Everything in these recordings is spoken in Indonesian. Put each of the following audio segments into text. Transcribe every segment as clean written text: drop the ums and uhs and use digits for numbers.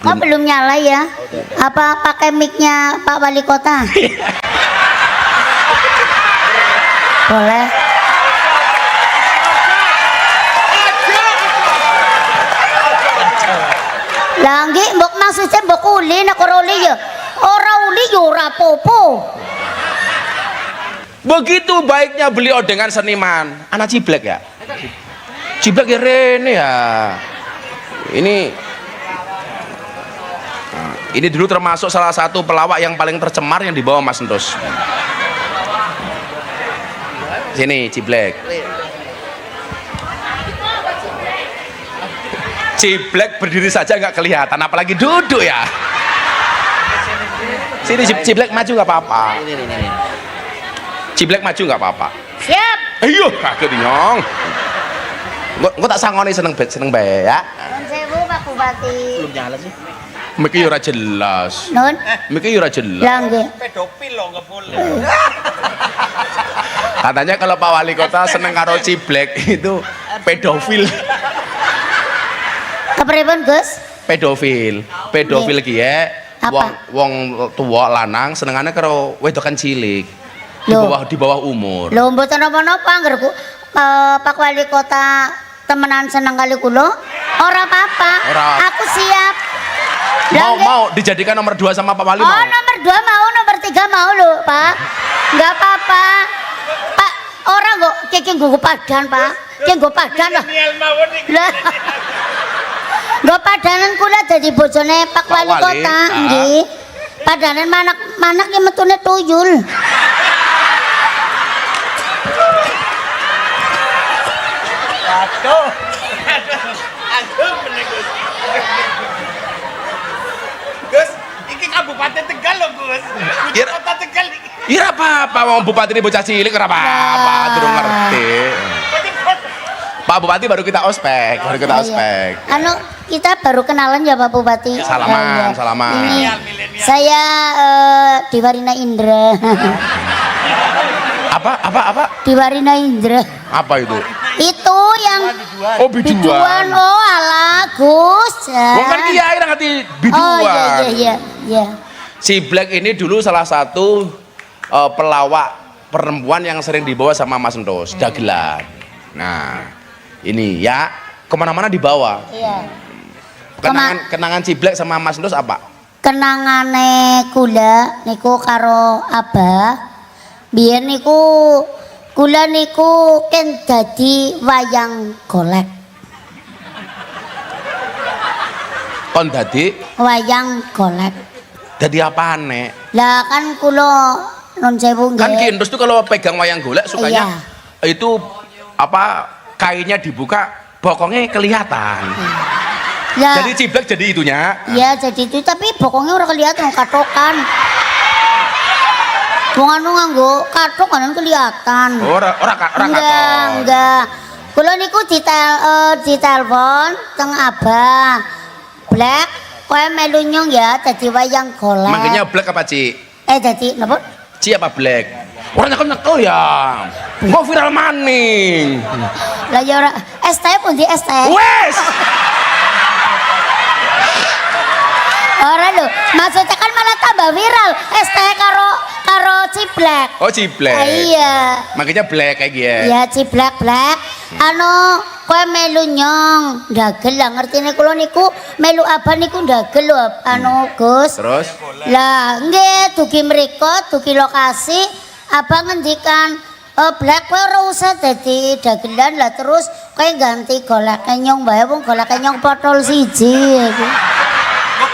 Kok belum nyala ya? Apa pakai mic-nya Pak Wali Kota? Boleh. Lah nggih mbok maksudnya mbok uli nek ora uli ya. Ora uli ya ora apa-apa. Begitu baiknya beliau dengan seniman. Anak Ciblek ya? Ciblek ya Rene ya. Ini dulu termasuk salah satu pelawak yang paling tercemar yang dibawa Mas Endos. Sini Ciblek. Ciblek berdiri saja nggak kelihatan, apalagi duduk ya. Sini Ciblek maju nggak apa-apa. Ciblek maju nggak apa-apa. Siap. Ayo kaget nyong. Gua tak sangoni seneng bae ya. Nun sewu Pak Bupati. Belum nyala sih. Miki ora jelas. Nun. Miki ora jelas. Lah nggih. Pedofil loh nggak boleh. Katanya kalau Pak Wali Kota seneng karo Ciblek itu pedofil. Kepripun Gus? Pedofil ki ya. Wong tua lanang senengane karo wedokan cilik. Di bawah umur. Lho mboten napa-napa anggerku Pak Wali Kota temenan seneng kali kula. Ora apa-apa. Aku siap. Mau dijadikan nomor 2 sama Pak Wali mau? Oh, nomor 2 mau, nomor 3 mau lho, Pak. Enggak apa-apa. Pak, orang kok kiki nggo padan, Pak. Kiki nggo padan lah. Lah. Nggo padanan kula dadi bojone Pak Wali Kota, nggih. Padanan manak ki metune tuyul. Aduh menegus. Gus, iki Kabupaten Tegal loh Gus. Kota Tegal iki. Iya apa-apa, wong bupati ini bocah cilik ora apa-apa, durung ngerti. Pak Bupati baru kita ospek, Anu, kita baru kenalan ya Pak Bupati. Salaman. Ini saya Diwarina Indra. Apa? Diwarina Indra. Apa itu? Itu yang Biduan. Oh ala Gus. Wong kan kiai ra ngerti biduan. Oh iya. Si Black ini dulu salah satu pelawak perempuan yang sering dibawa sama Mas Endos, dagelan. Nah, ini ya kemana-mana dibawa. Iya. Kenangan si Black sama Mas Endos apa? Kenangane kula niku karo Abah. Biyen niku kula niku ken dadi wayang golek. Kon dadi Wayang golek. dadi apaan nek? Lah kan kula non sewu Kan Ki nggih. Endos tuh kalau pegang wayang golek sukanya itu apa kainnya dibuka bokongnya kelihatan. Lah Jadi Ciblek jadi itunya. ya jadi itu tapi bokongnya ora kelihatan katokan. Wong anu nganggo katok kan kelihatan. Ora Enggak. Kula niku ditelepon teng Abah. Black, kowe melu nyong ya dadi wayang golek. Manggilnya Black apa Ci? Dadi napa? Ci apa Black? Orang nyekel ya. Mau viral maning. Lah ya ora ST pun di ST. Wes. Ora lho, maksudnya kan malah tambah viral. ST karo Ciblek. Oh Ciblek. Iya. Manggilnya Black kayak gitu. Ya Ciblek Black. Anu kowe melu nyong ndagel lah ngertine kula niku melu abah niku ndagel lho anu Gus. Terus? Lah nggih dugi mriko dugi lokasi abah ngendikan Black kowe ora usah dadi dagelan lah terus kowe ganti golek nyong bae wong golek nyong potol siji.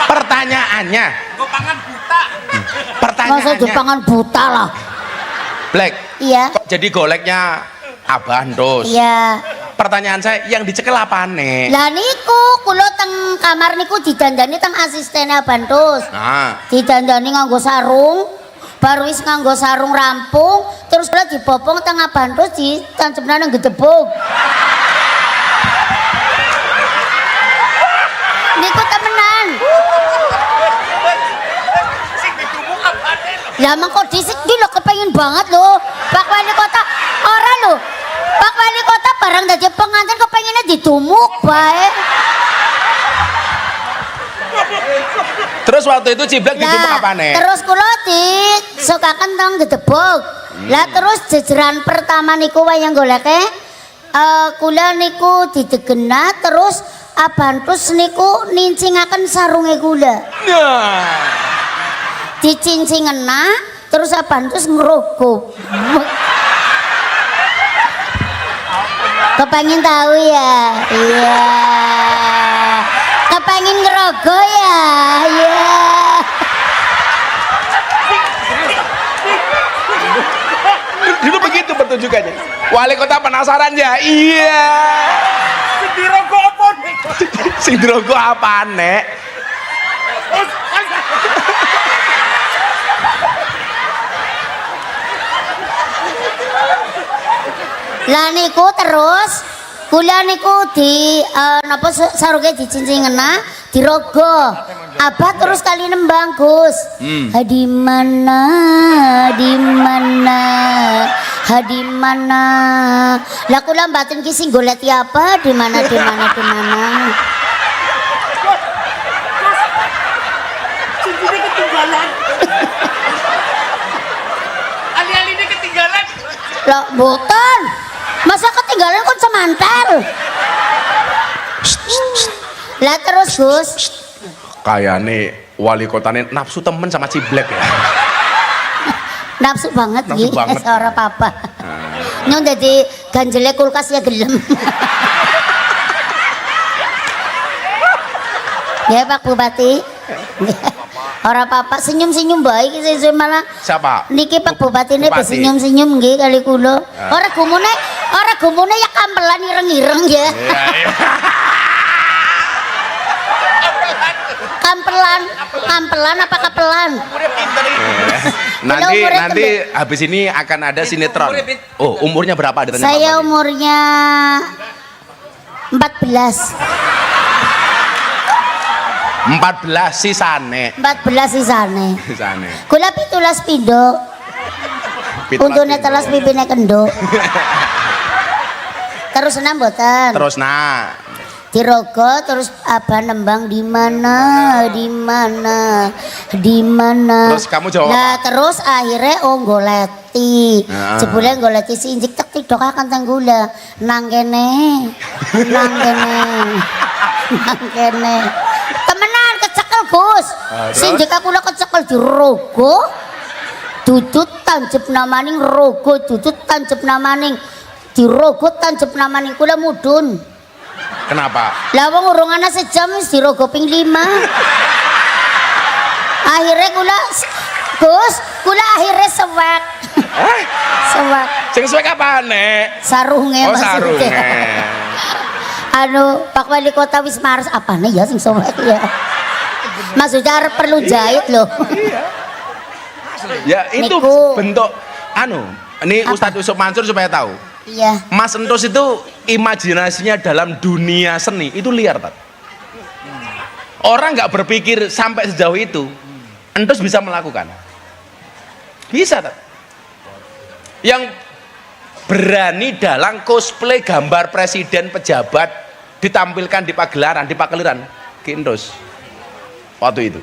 Pertanyaannya. Gue pangan buta. Masa Jepangan buta lah. Black. Iya. Kok jadi goleknya Abah Endos? Iya. Pertanyaan saya yang dicekel apa nih? Lah niku kula teng kamar niku didandani teng asistene Bantus. Nah, Didandani nganggo sarung, baru wis nganggo sarung rampung, terus kula dibopong teng Bantus ditancapna nang gedebuk. Niku temenan. Sing ditumu apa deh lo? Lah mengko disik dulu kepengin banget lho. Pak Wali Kota ora lho. Pak Wali Kota barang dadi pengantin kepenginnya ditumuk bae. Terus waktu itu Ciblek dijupuk apane? Terus kula disukaken teng gedebok. Lah terus jejeran pertama niku wayang goleke kula niku didegena terus Abantus niku nincingaken sarunge kula. Nah. Dicincingena terus Abantus ngerogoh. Kepengin tahu ya? Iya. Kepengin ngerogoh ya? Iya. Dulu begitu pertunjukannya. Wali kota penasaran ya? Iya. Dirogo apa nih? Sing drogo apa nek? Lah niku terus kula niku di napa sarunge dicincingena dirogo. Abah terus kali nembang Gus. Di mana? Di mana? Di mana? Lah kula mbaten ki sing goleti apa? Di mana? Di mana? Di mana? Cincinnya ketinggalan. Ali-aline ketinggalan. Lah mboten. Masa ketinggalan kon semantel. Lah terus Gus. Kayane wali kotane nafsu temen sama Ciblek ya. Nafsu banget Nafsu nggih banget. ora apa-apa. Nyong dadi ganjele kulkas ya gelem. Ya Pak Bupati. Ora apa-apa senyum-senyum bae iki sesuk malah. Siapa? Niki Pak Bupati ini Bupati. bersenyum-senyum nggih kali kula. Ora gumune ya kampelan ireng-ireng ya. Iya, iya. Kampelan apa kapelan? Nanti umurnya nanti habis ini akan ada sinetron. Oh, umurnya berapa ditanya Saya Pak Bupati? umurnya 14. 14 sisane. 14 sisane. Sisane. Kula 17 pindho. Untune telas pipine kendo. Terus enam mboten. Terus nah. Dirogo terus Abah nembang di mana? Di mana? Di mana? Terus kamu jawab Nah, terus akhirnya goleti. Heeh. Jebule goleti sinjik tek tidokaken teng gula. Nang kene. Nang kene. Nang kene. Temenan kecekel, Gus. Terus? Sinjik aku lho kecekel dirogo. Dudut tancep namaning rogo, dudut tancep namaning dirogo tancep namaning kula mudun. Kenapa? Lah wong urung ana sejam wis dirogo ping 5. Akhirnya kula akhirnya sewek. Sewek. Sing suwe kapan, Nek? Sarunge Oh, maksudnya. sarunge. Pak Wali Kota wis mares apane ya sing sewek ya. Maksudnya arep perlu jahit loh. Ya, itu Niku. bentuk ini Ustadz Yusuf Mansur supaya tahu. Iya. Mas Entus itu imajinasinya dalam dunia seni itu liar, Tat. Orang nggak berpikir sampai sejauh itu. Entus bisa melakukan. Bisa, Tat. Yang berani dalam cosplay gambar presiden pejabat ditampilkan di pagelaran, di pakeliran, Ki Entus. Waktu itu.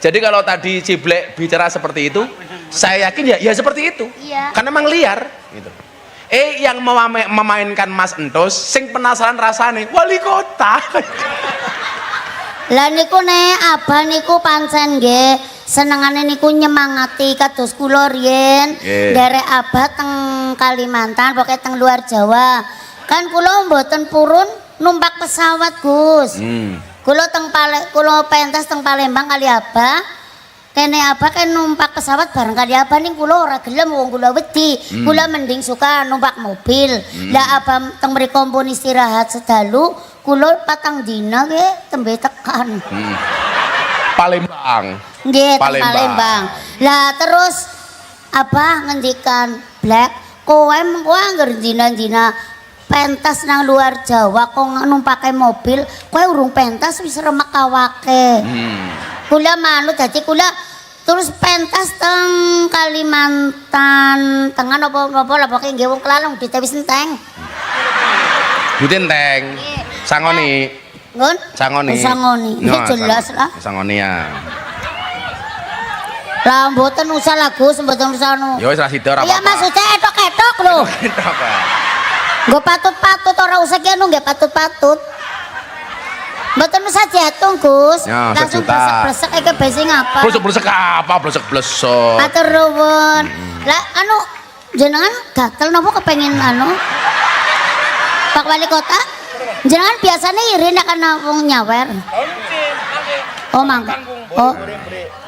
Jadi kalau tadi Ciblek bicara seperti itu, saya yakin ya seperti itu. Iya. Karena memang liar gitu. Yang memainkan Mas Entus sing penasaran rasane wali kota. Lah niku Abah niku pancen nggih senengane niku nyemangati kados kula riyen nderek Abah teng Kalimantan pokoke teng luar Jawa. Kan kula mboten purun numpak pesawat, Gus. Kula pentas teng Palembang kali Abah. Kene Abah kan numpak pesawat bareng kali Abah ning kula ora gelem wong kula wedi. Kula mending suka numpak mobil. Lah Abah teng mriko pun istirahat sedalu, kula patang dina nggih tembe tekan. Palembang. Nggih, teng Palembang. Lah terus Abah ngendikan, "Black, kowe anggar dina-dina pentas nang luar Jawa kok numpake mobil, kowe urung pentas wis remek awake." Kula manut dadi kula terus pentas teng Kalimantan Tengah napa-napa lah pokoke nggih wong kelalung dite wis enteng. Sangoni. Ngun? Sangoni. Sangoni. Ya jelas lah. Sangoni ya. Lah mboten usah lah Gus, mboten usah anu. Ya wis ra sida ora Ya apa-apa. maksudnya etok-etok lho. Nggo patut-patut ora usah ki anu nggih patut-patut. Mboten usah jatuh Gus. Ya, Langsung sejuta. blesek-blesek iki besi ngapa? Blesek-blesek apa? Blesek-blesek. Matur nuwun. Lah anu jenengan gatel napa kepengin anu? Pak Wali Kota? Jenengan biasanya iri nek ana wong nyawer. Oh mangga.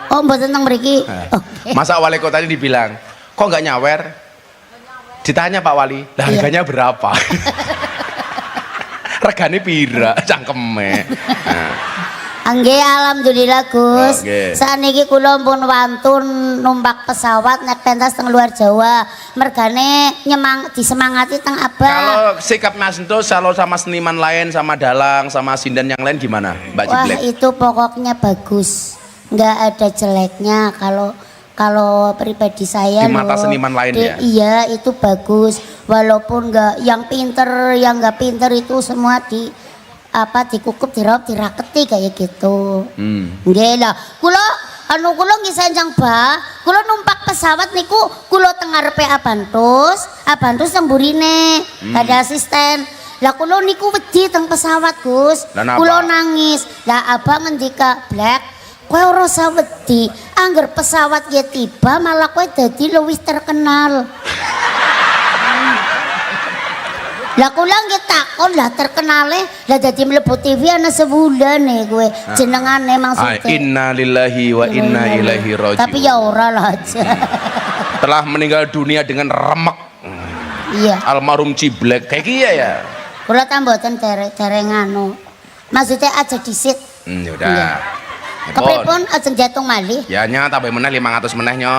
Oh mboten teng mriki. Oke. Masa wali kota ini dibilang, kok nggak nyawer? Ditanya Pak Wali, lah Iya. harganya berapa? Regane pira cangkeme. Nah, Nggih alhamdulillah Gus. Oke. Saniki kula pun wantun numpak pesawat nek pentas teng luar Jawa. Mergane disemangati teng Abah. kalau sikap Mas Entus kalau sama seniman lain, sama dalang, sama sindan yang lain gimana, Mbak Wah Ciblek? itu pokoknya bagus. Nggak ada jeleknya kalau pribadi saya Di mata loh. seniman lain ya? Iya itu bagus. Walaupun nggak yang pinter, yang nggak pinter itu semua dikukup, diraup, diraketi kayak gitu. Nggih lah. Kula kula nggih sanjang Bah, kula numpak pesawat niku kula teng ngarepe Abantus teng mburine. Ada asisten. Lah kula niku wedi teng pesawat Gus. Lah napa? Kula nangis. Lah Abang ngendika, "Black, kowe ora usah wedi. Angger pesawat ya tiba malah kowe dadi luwih terkenal." Lah kula nggih takon lah terkenale lah dadi mlebu TV ana sebulan nih kowe jenengane maksudnya. Inna lillahi wa inna ilaihi rajiun. Tapi ya ora lah aja. Telah meninggal dunia dengan remek. Iya. Almarhum Ciblek kayak kia ya. Kula tamboten dereng anu. Maksudnya aja disit. Ya Iya. udah. Kepripun aja jatuh malih. Ya nya tambah meneh 500 meneh nyo.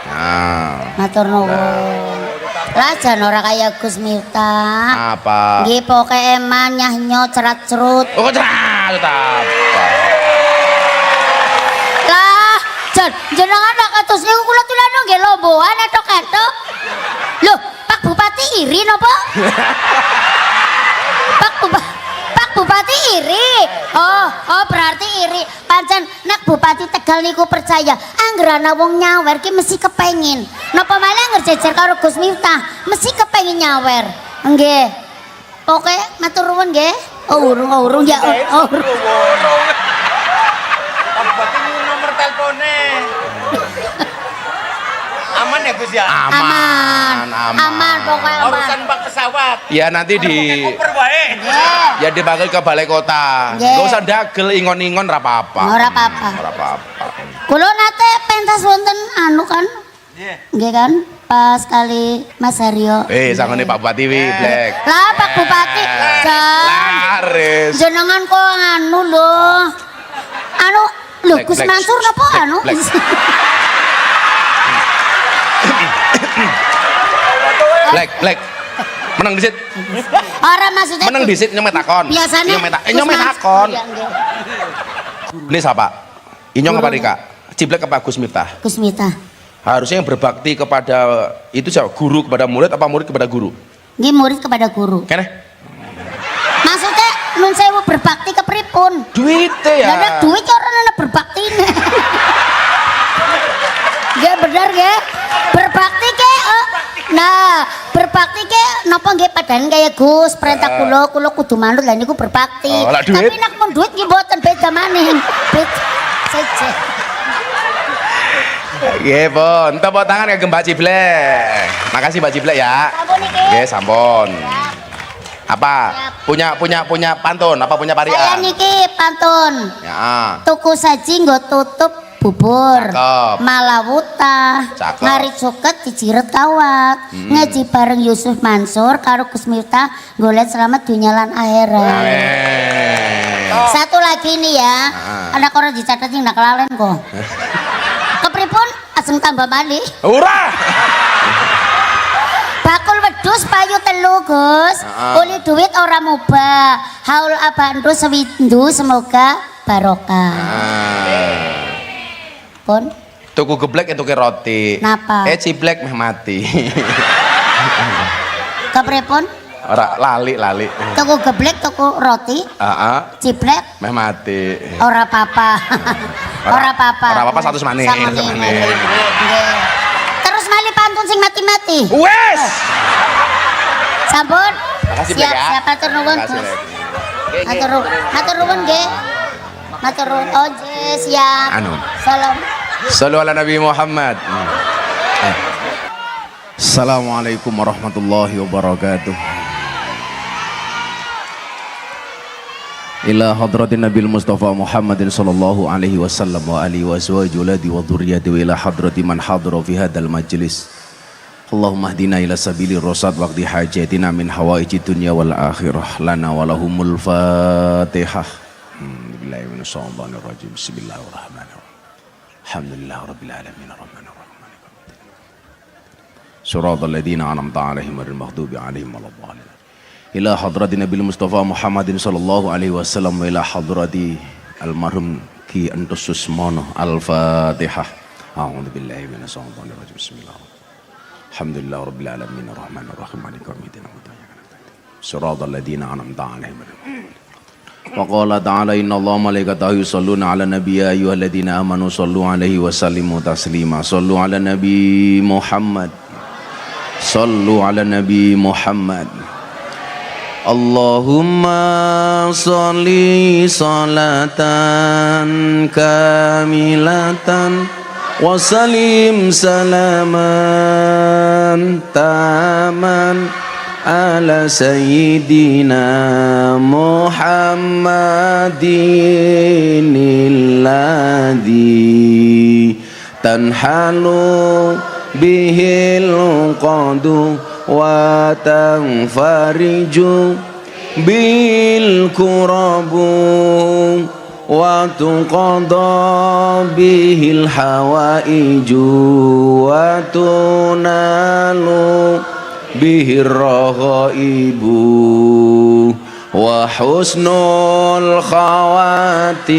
Nah, Matur nuwun. Lah jan ora kaya Gus Miftah. apa? Nggih pokoke eman nyahnyo cerat-cerut. Oh, cerah, apa? Lah, jan jenengan nak kados niku kula tulano nggih lomboan etok-etok. Loh, Pak Bupati iri napa? Pak Bupati iri. Oh berarti iri. Pancen nek Bupati Tegal niku percaya angger ana wong nyawer ki mesti kepengin. Napa malah angger jejer karo Gus Miftah, mesti kepengin nyawer. Nggih. Oke, matur nuwun nggih. Urung ya. Urung. Berarti nomor teleponnya. Aman ya Gus ya? Aman pokoknya aman. Urusan bak pesawat. Ya nanti di Koper wae. Nggih. ya dipanggil ke balai kota. Nggih. Gak usah dagel ingon-ingon ora apa-apa. Ora apa-apa. Ora apa-apa. Kula nate pentas wonten anu kan? Iya. Nggih kan? Pas kali Mas Haryo. Sangone Pak Bupati wi, Black. Lah Pak Bupati, Jan. Laris. Jenengan kok anu lho. Anu lho Black, Gus Black. Mansur napa Black, anu? Black. Black. Menang disit. Ora maksudnya Menang disit nyomet takon. Biasanya Nyomet takon. Iya, nggih. Ini siapa? Inyong apa Rika? Ciblek apa Gus Miftah? Gus Miftah. Harusnya yang berbakti kepada itu siapa? Guru kepada murid apa murid kepada guru? Nggih murid kepada guru. Kene? Maksudnya nun sewu berbakti ke pripun? Duitnya ya. Lah nek duit ora ana berbaktine. Nggih bener nggih. Berbakti ke nah, berbakti ke napa nggih padahal kaya Gus, perintah kula kudu manut lah niku berbakti. Oh, lah duit? Tapi nek pun duit nggih mboten beda maning. Beda saja. Nggih, Pun. Tepuk tangan ke Mbak Ciblek. Makasih Mbak Ciblek ya. Sampun iki. Nggih, sampun. Apa? Siap. Punya pantun, apa punya Saya parian? niki pantun. Ya. Tuku saji nggo tutup bubur. Cakep. Malawuta. Cakep. Ngari cuket dijiret kawat. Ngaji bareng Yusuf Mansur karo Gus Miftah golek selamat dunia lan akhirat. Amin. Satu lagi nih ya. Anak orang dicatat yang nak kelalen kok. Kepripun aseng tambah malih. Ura. Bakul wedhus payu telu Gus. Uli duit ora mubah. Haul abandu sewindu semoga barokah. Pun Tuku geblek itu ke roti. Napa? Ciblek meh mati. kepripun? Ora lali. Tuku geblek tuku roti. Heeh. Ciplek Meh mati. ora apa-apa. Ora apa-apa. Ora apa-apa 100 maneh. Sama ini. Nggih. Terus malih pantun sing mati-mati. Wes. Sampun. Makasih, Siap, Bek, ya. siap atur nuwun, Makasih, Gus. Lek. Matur nuwun nggih. Matur nuwun. Oke, siap. Anu. Salam. Sallu ala Nabi Muhammad. Assalamualaikum warahmatullahi wabarakatuh. Ila hadratin Nabil Mustafa Muhammadin sallallahu alaihi wasallam wa alihi wa azwajihi wa dhurriyyati wa ila hadrati man hadara fi hadzal majlis. Allahumma hdina ila sabilir rasyad waqti hajatina min hawaiji dunya wal akhirah lana wa lahumul fatihah. Billahi minasyaitonir rajim. Bismillahirrahmanirrahim. Alhamdulillahirabbil alamin arrahmanir rahim. Suratal ladzina an'amta 'alaihim ghairil maghdubi 'alaihim waladdallin. Ila hadratin Nabil Mustafa Muhammadin sallallahu alaihi wasallam wa ila hadrati almarhum Ki Entus Susmono. Al-Fatihah. A'udzu billahi minasyaitonir rajim. Bismillahirrahmanirrahim. Alhamdulillahirabbil alamin arrahmanir rahim maliki yaumiddin. Suratal ladzina an'amta 'alaihim. Wa qala ta'ala innallaha malaikatahu yusholluna 'alan nabiyyi ya ayyuhalladzina amanu shallu 'alaihi wa sallimu taslima. Shallu 'alan nabi Muhammad. Sallu 'alan nabi Muhammad. Allahumma sholli salatan kamilatan wa salim salaman taman ala sayyidina Muhammadin alladhi tanhalu bihil qadu wa tanfariju bil kurabu wa tuqadha bihil hawaiju wa tunalu bihir raghaibu wa husnul khawatimi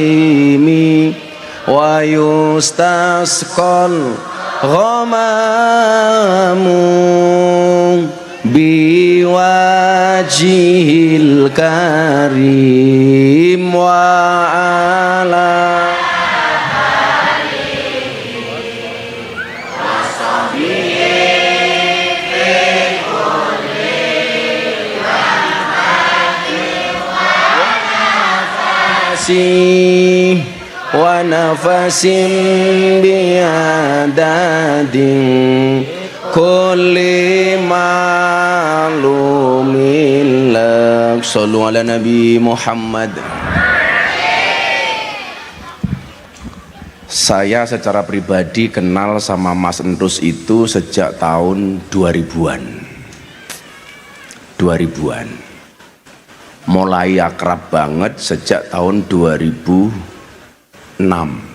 wa yustasqal ghamamu biwajihil karim wa ala wa nafasin biadadin kulli malumin lak. Sallu ala Nabi Muhammad. Saya secara pribadi kenal sama Mas Entus itu sejak tahun 2000-an. Mulai akrab banget sejak tahun 2006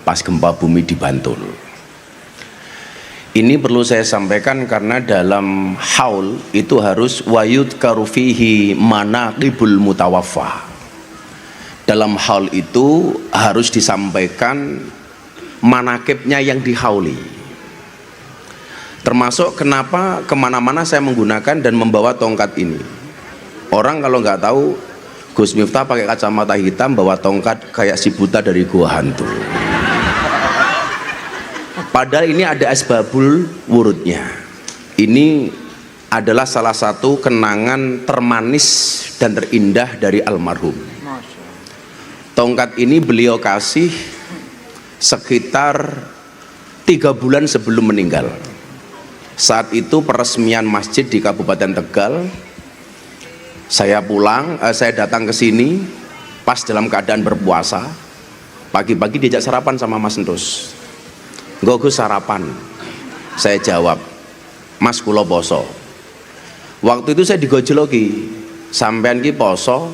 pas gempa bumi di Bantul. Ini perlu saya sampaikan karena dalam haul itu harus wayud karufihi manaqibul mutawaffa. Dalam haul itu harus disampaikan manakibnya yang dihauli. Termasuk kenapa kemana-mana saya menggunakan dan membawa tongkat ini. Orang kalau nggak tahu Gus Miftah pakai kacamata hitam bawa tongkat kayak si buta dari gua hantu. Padahal ini ada asbabul wurudnya. Ini adalah salah satu kenangan termanis dan terindah dari almarhum. Tongkat ini beliau kasih sekitar 3 bulan sebelum meninggal. Saat itu peresmian masjid di Kabupaten Tegal. Saya datang ke sini pas dalam keadaan berpuasa. Pagi-pagi diajak sarapan sama Mas Entus. Nggo Gus sarapan. Saya jawab, Mas kula poso. Waktu itu saya digojloki, sampean ki poso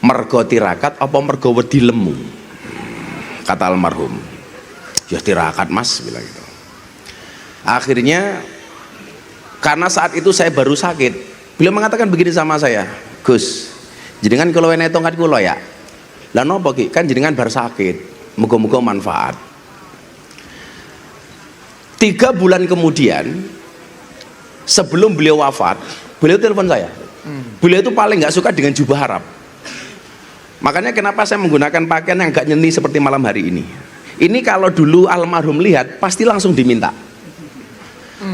mergo tirakat apa mergo wedi lemu? Kata almarhum. Ya tirakat Mas, bilang gitu. Akhirnya karena saat itu saya baru sakit, beliau mengatakan begini sama saya, Gus, jenengan kalau enek tongkat kula ya. Lah napa ki? Kan jenengan bar sakit. Muga-muga manfaat. 3 bulan kemudian sebelum beliau wafat, beliau telepon saya. Beliau itu paling nggak suka dengan jubah Arab. Makanya kenapa saya menggunakan pakaian yang gak nyeni seperti malam hari ini. Ini kalau dulu almarhum lihat pasti langsung diminta.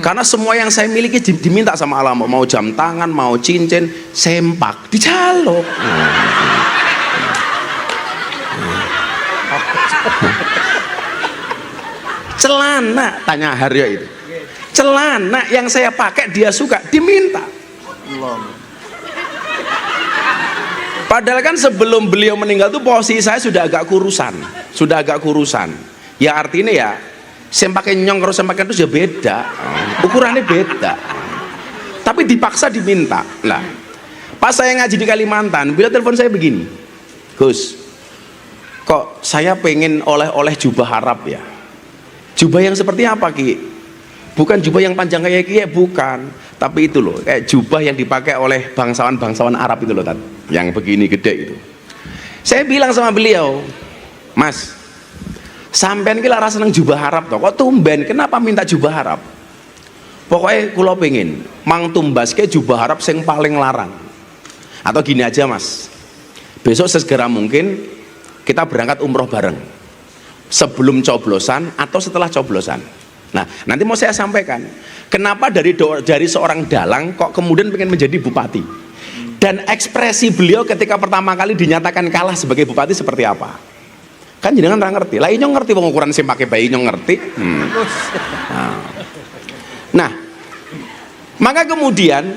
Karena semua yang saya miliki diminta sama almarhum, mau jam tangan, mau cincin, sempak, dijaluk. Celana, tanya Haryo itu. Celana yang saya pakai dia suka, diminta. Padahal kan sebelum beliau meninggal tuh posisi saya sudah agak kurusan. Ya artinya ya, saya pakai nyong terus saya pakai terus ya beda, ukurannya beda. Tapi dipaksa diminta. Lah, pas saya ngaji di Kalimantan, beliau telepon saya begini, Gus, kok saya pengen oleh-oleh jubah Arab ya? Jubah yang seperti apa Ki? Bukan jubah yang panjang kayak Ki, bukan. Tapi itu loh, kayak jubah yang dipakai oleh bangsawan-bangsawan Arab itu loh, Tat. Yang begini gede itu. Saya bilang sama beliau, Mas, sampean ki lara seneng jubah Arab toh, kok tumben kenapa minta jubah Arab? Pokoknya kula pengen mang tumbaske jubah Arab sing paling larang. Atau gini aja Mas, besok sesegera mungkin kita berangkat umroh bareng, sebelum coblosan atau setelah coblosan. Nah, nanti mau saya sampaikan kenapa dari seorang dalang kok kemudian pengen menjadi bupati, dan ekspresi beliau ketika pertama kali dinyatakan kalah sebagai bupati seperti apa. Kan jenengan ora ngerti. Lah inyong ngerti wong ukuran sing pakai bayi inyong ngerti. Nah, maka kemudian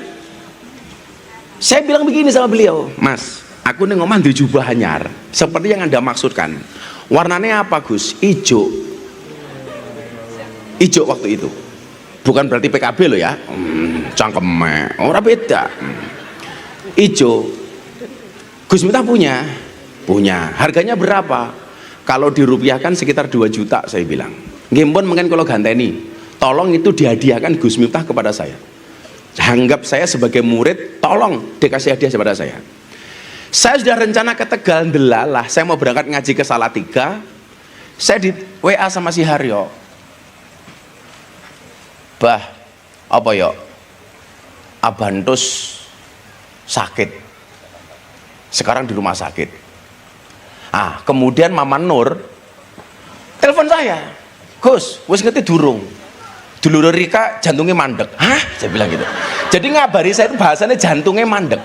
saya bilang begini sama beliau, Mas, aku ning omah duwe jubah anyar seperti yang Anda maksudkan. Warnanya apa, Gus? Ijo. Ijo waktu itu. Bukan berarti PKB loh ya. Cangkeme, ora beda. Ijo. Gus Miftah punya. Harganya berapa? Kalau dirupiahkan sekitar 2 juta, saya bilang. Nggih pun mungkin kalau ganteni, tolong itu dihadiahkan Gus Miftah kepada saya. Anggap saya sebagai murid, tolong dikasih hadiah kepada saya. Saya sudah rencana ke Tegal ndelalah, saya mau berangkat ngaji ke Salatiga. Saya di WA sama si Haryo. Bah, apa ya? Abantus sakit. Sekarang di rumah sakit. Kemudian Mama Nur telepon saya, Gus, wis ngerti durung? Dulur Rika jantungnya mandek. Hah? Saya bilang gitu. Jadi ngabari saya itu bahasanya jantungnya mandek.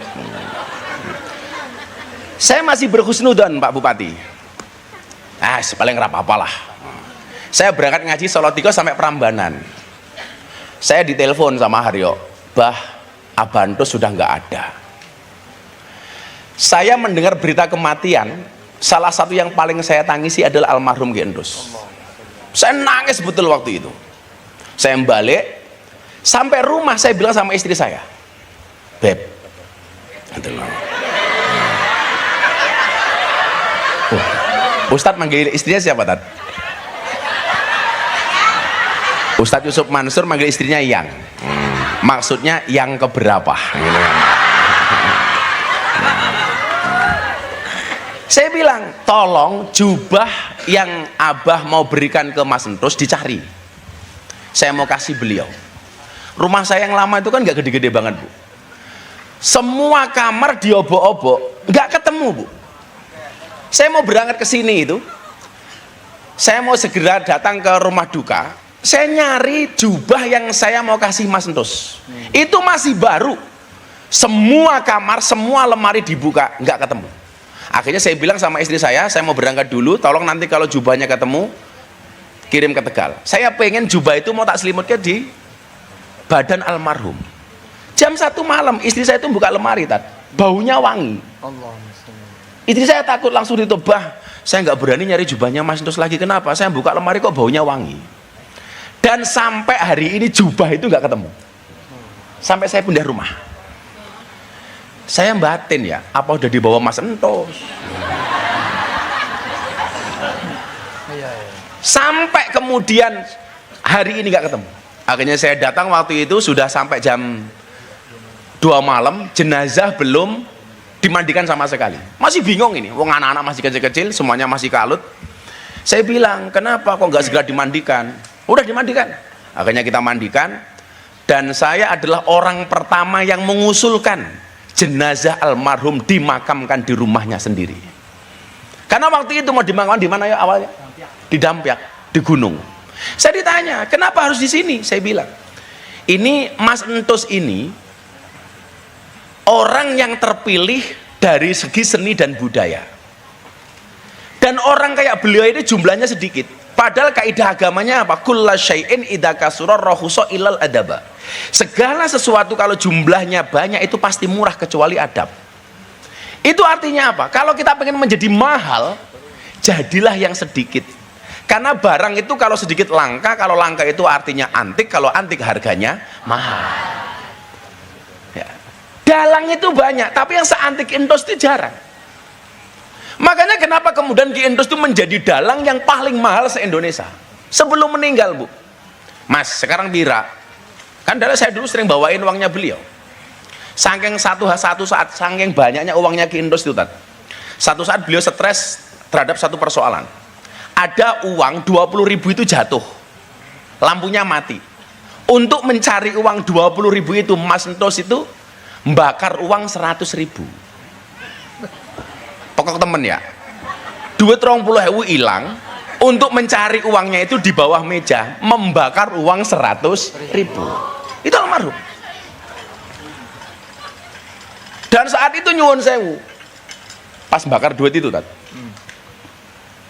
Saya masih berhusnudzon Pak Bupati. Paling nggak apa-apa lah. Saya berangkat ngaji Salatiga sampai Prambanan. Saya ditelepon sama Haryo, Bah, Abantus sudah nggak ada. Saya mendengar berita kematian, salah satu yang paling saya tangisi adalah almarhum Gendus. Saya nangis betul waktu itu. Saya balik, sampai rumah saya bilang sama istri saya, Beb, Ustadz manggil istrinya siapa, Tat? Ustadz Yusuf Mansur manggil istrinya Yang. Maksudnya yang keberapa? Gitu kan. Saya bilang, tolong jubah yang Abah mau berikan ke Mas Entus dicari. Saya mau kasih beliau. Rumah saya yang lama itu kan nggak gede-gede banget, Bu. Semua kamar diobok-obok, nggak ketemu, Bu. Saya mau berangkat ke sini itu, saya mau segera datang ke rumah duka. Saya nyari jubah yang saya mau kasih Mas Entus. Itu masih baru. Semua kamar, semua lemari dibuka, nggak ketemu. Akhirnya saya bilang sama istri saya mau berangkat dulu, tolong nanti kalau jubahnya ketemu, kirim ke Tegal. Saya pengen jubah itu mau tak selimutnya di badan almarhum. Jam 1 malam, istri saya itu buka lemari, Tat. Baunya wangi. Istri saya takut, langsung ditobah. Saya nggak berani nyari jubahnya Mas Entus lagi. Kenapa? Saya buka lemari kok baunya wangi. Dan sampai hari ini jubah itu nggak ketemu. Sampai saya pindah rumah. Saya batin ya, apa udah dibawa Mas Entus? Sampai kemudian hari ini nggak ketemu. Akhirnya saya datang waktu itu sudah sampai jam 2 malam, jenazah belum dimandikan sama sekali. Masih bingung ini, wong anak-anak masih kecil-kecil, semuanya masih kalut. Saya bilang, kenapa kok nggak segera dimandikan? Udah dimandikan. Akhirnya kita mandikan, dan saya adalah orang pertama yang mengusulkan jenazah almarhum dimakamkan di rumahnya sendiri. Karena waktu itu mau dimakamkan di mana ya awalnya? Di di Dampyak, di gunung. Saya ditanya, kenapa harus di sini? Saya bilang, ini Mas Entus ini orang yang terpilih dari segi seni dan budaya. Dan orang kayak beliau ini jumlahnya sedikit. Padahal kaidah agamanya apa? Kulla syai'in idza kasura rahusa ilal adaba. Segala sesuatu kalau jumlahnya banyak itu pasti murah kecuali adab. Itu artinya apa? Kalau kita pengen menjadi mahal, jadilah yang sedikit. Karena barang itu kalau sedikit langka, kalau langka itu artinya antik, kalau antik harganya mahal. Ya. Dalang itu banyak, tapi yang seantik Entus itu jarang. Makanya kenapa kemudian Ki Entus itu menjadi dalang yang paling mahal se-Indonesia. Sebelum meninggal, Bu. Mas, sekarang Bira. Kan dulu saya dulu sering bawain uangnya beliau. Saking satu saat, saking banyaknya uangnya Ki Entus itu, satu saat beliau stres terhadap satu persoalan. Ada uang 20.000 itu jatuh, lampunya mati. Untuk mencari uang 20.000 itu, Mas Entus itu membakar uang 100.000. Pokok temen ya, duit 20.000 hilang. Untuk mencari uangnya itu di bawah meja, membakar uang 100.000. Itu almarhum. Dan saat itu nyuwun sewu, pas bakar duit itu,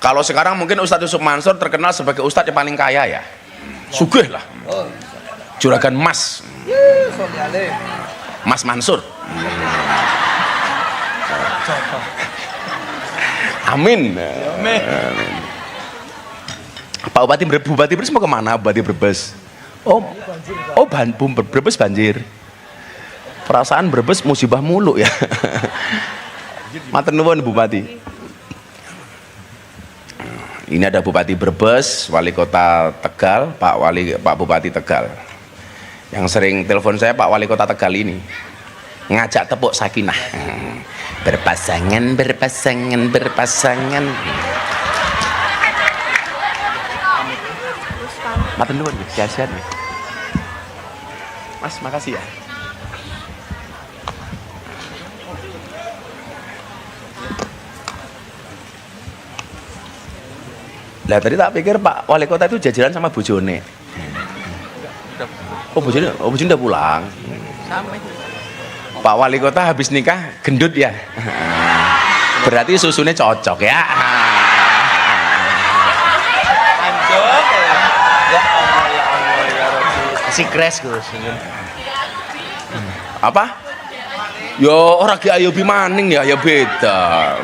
kalau sekarang mungkin Ustadz Yusuf Mansur terkenal sebagai Ustadz yang paling kaya ya, sugih lah, juragan emas, Mas Mansur. Amin. Pak Bupati Brebes mau kemana? Bupati Brebes? Brebes banjir. Perasaan Brebes musibah mulu ya. Matur nuwun Bupati. Ini ada Bupati Brebes, Wali Kota Tegal, Pak Bupati Tegal. Yang sering telepon saya Pak Wali Kota Tegal ini ngajak tepuk sakinah. Berpasangan. Matur nuwun, sehat-sehat. Mas, makasih ya. Lah tadi tak pikir Pak Wali Kota itu jajaran sama bojone. Bojone udah pulang. Pak Wali Kota habis nikah gendut ya. Berarti susunya cocok ya. Si crash Gus. Apa? Yo orang Ki Ayubi maning ya beda.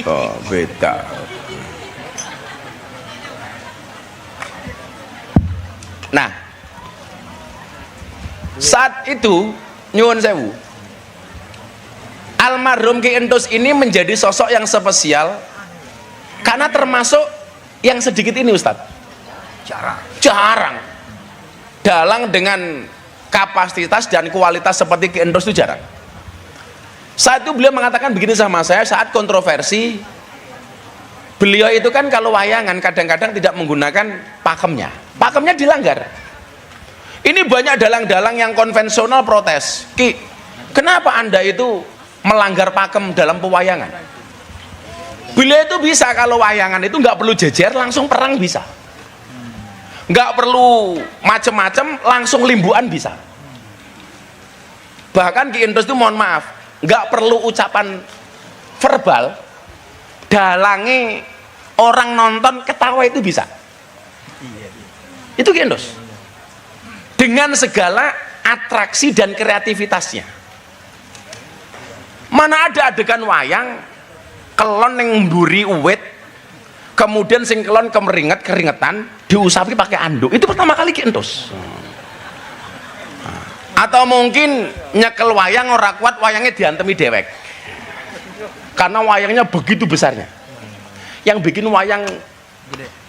Oh, beda. Nah, saat itu nyuwun sewu, almarhum Ki Entus ini menjadi sosok yang spesial karena termasuk yang sedikit ini Ustadz, jarang dalang dengan kapasitas dan kualitas seperti Ki Entus itu jarang. Saat itu beliau mengatakan begini sama saya saat kontroversi. Beliau itu kan kalau wayangan kadang-kadang tidak menggunakan pakemnya dilanggar. Ini banyak dalang-dalang yang konvensional protes, Ki, kenapa Anda itu melanggar pakem dalam pewayangan? Beliau itu bisa kalau wayangan itu nggak perlu jejer, langsung perang bisa. Nggak perlu macem-macem, langsung limbuan bisa. Bahkan Ki Entus itu mohon maaf, nggak perlu ucapan verbal, dalangi orang nonton ketawa itu bisa. Itu Ki Entus dengan segala atraksi dan kreativitasnya. Mana ada adegan wayang kelon yang mburi uwit, kemudian sing kelon keringetan diusapi pakai anduk, itu pertama kali Ki Entus. Atau mungkin nyekel wayang ora kuat, wayangnya diantemi dewek karena wayangnya begitu besarnya. Yang bikin wayang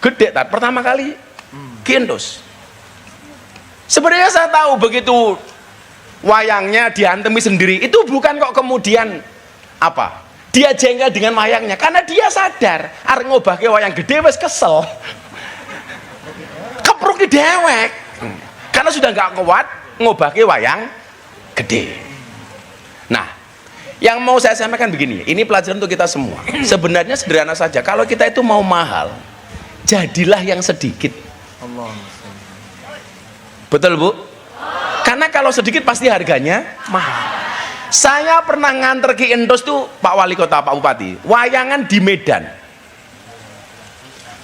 gede pertama kali Ki Entus. Sebenarnya saya tahu begitu wayangnya diantemi sendiri itu bukan kok kemudian apa dia jengkel dengan wayangnya, karena dia sadar arep ngobahke wayang gede wis kesel kepruki dewek karena sudah nggak kuat ngobahke wayang gede. Nah, yang mau saya sampaikan begini, ini pelajaran untuk kita semua. Sebenarnya sederhana saja, kalau kita itu mau mahal, jadilah yang sedikit. Allah. Betul Bu? Karena kalau sedikit pasti harganya mahal. Saya pernah nganter Ki Endos tuh Pak Wali Kota, Pak Bupati, wayangan di Medan.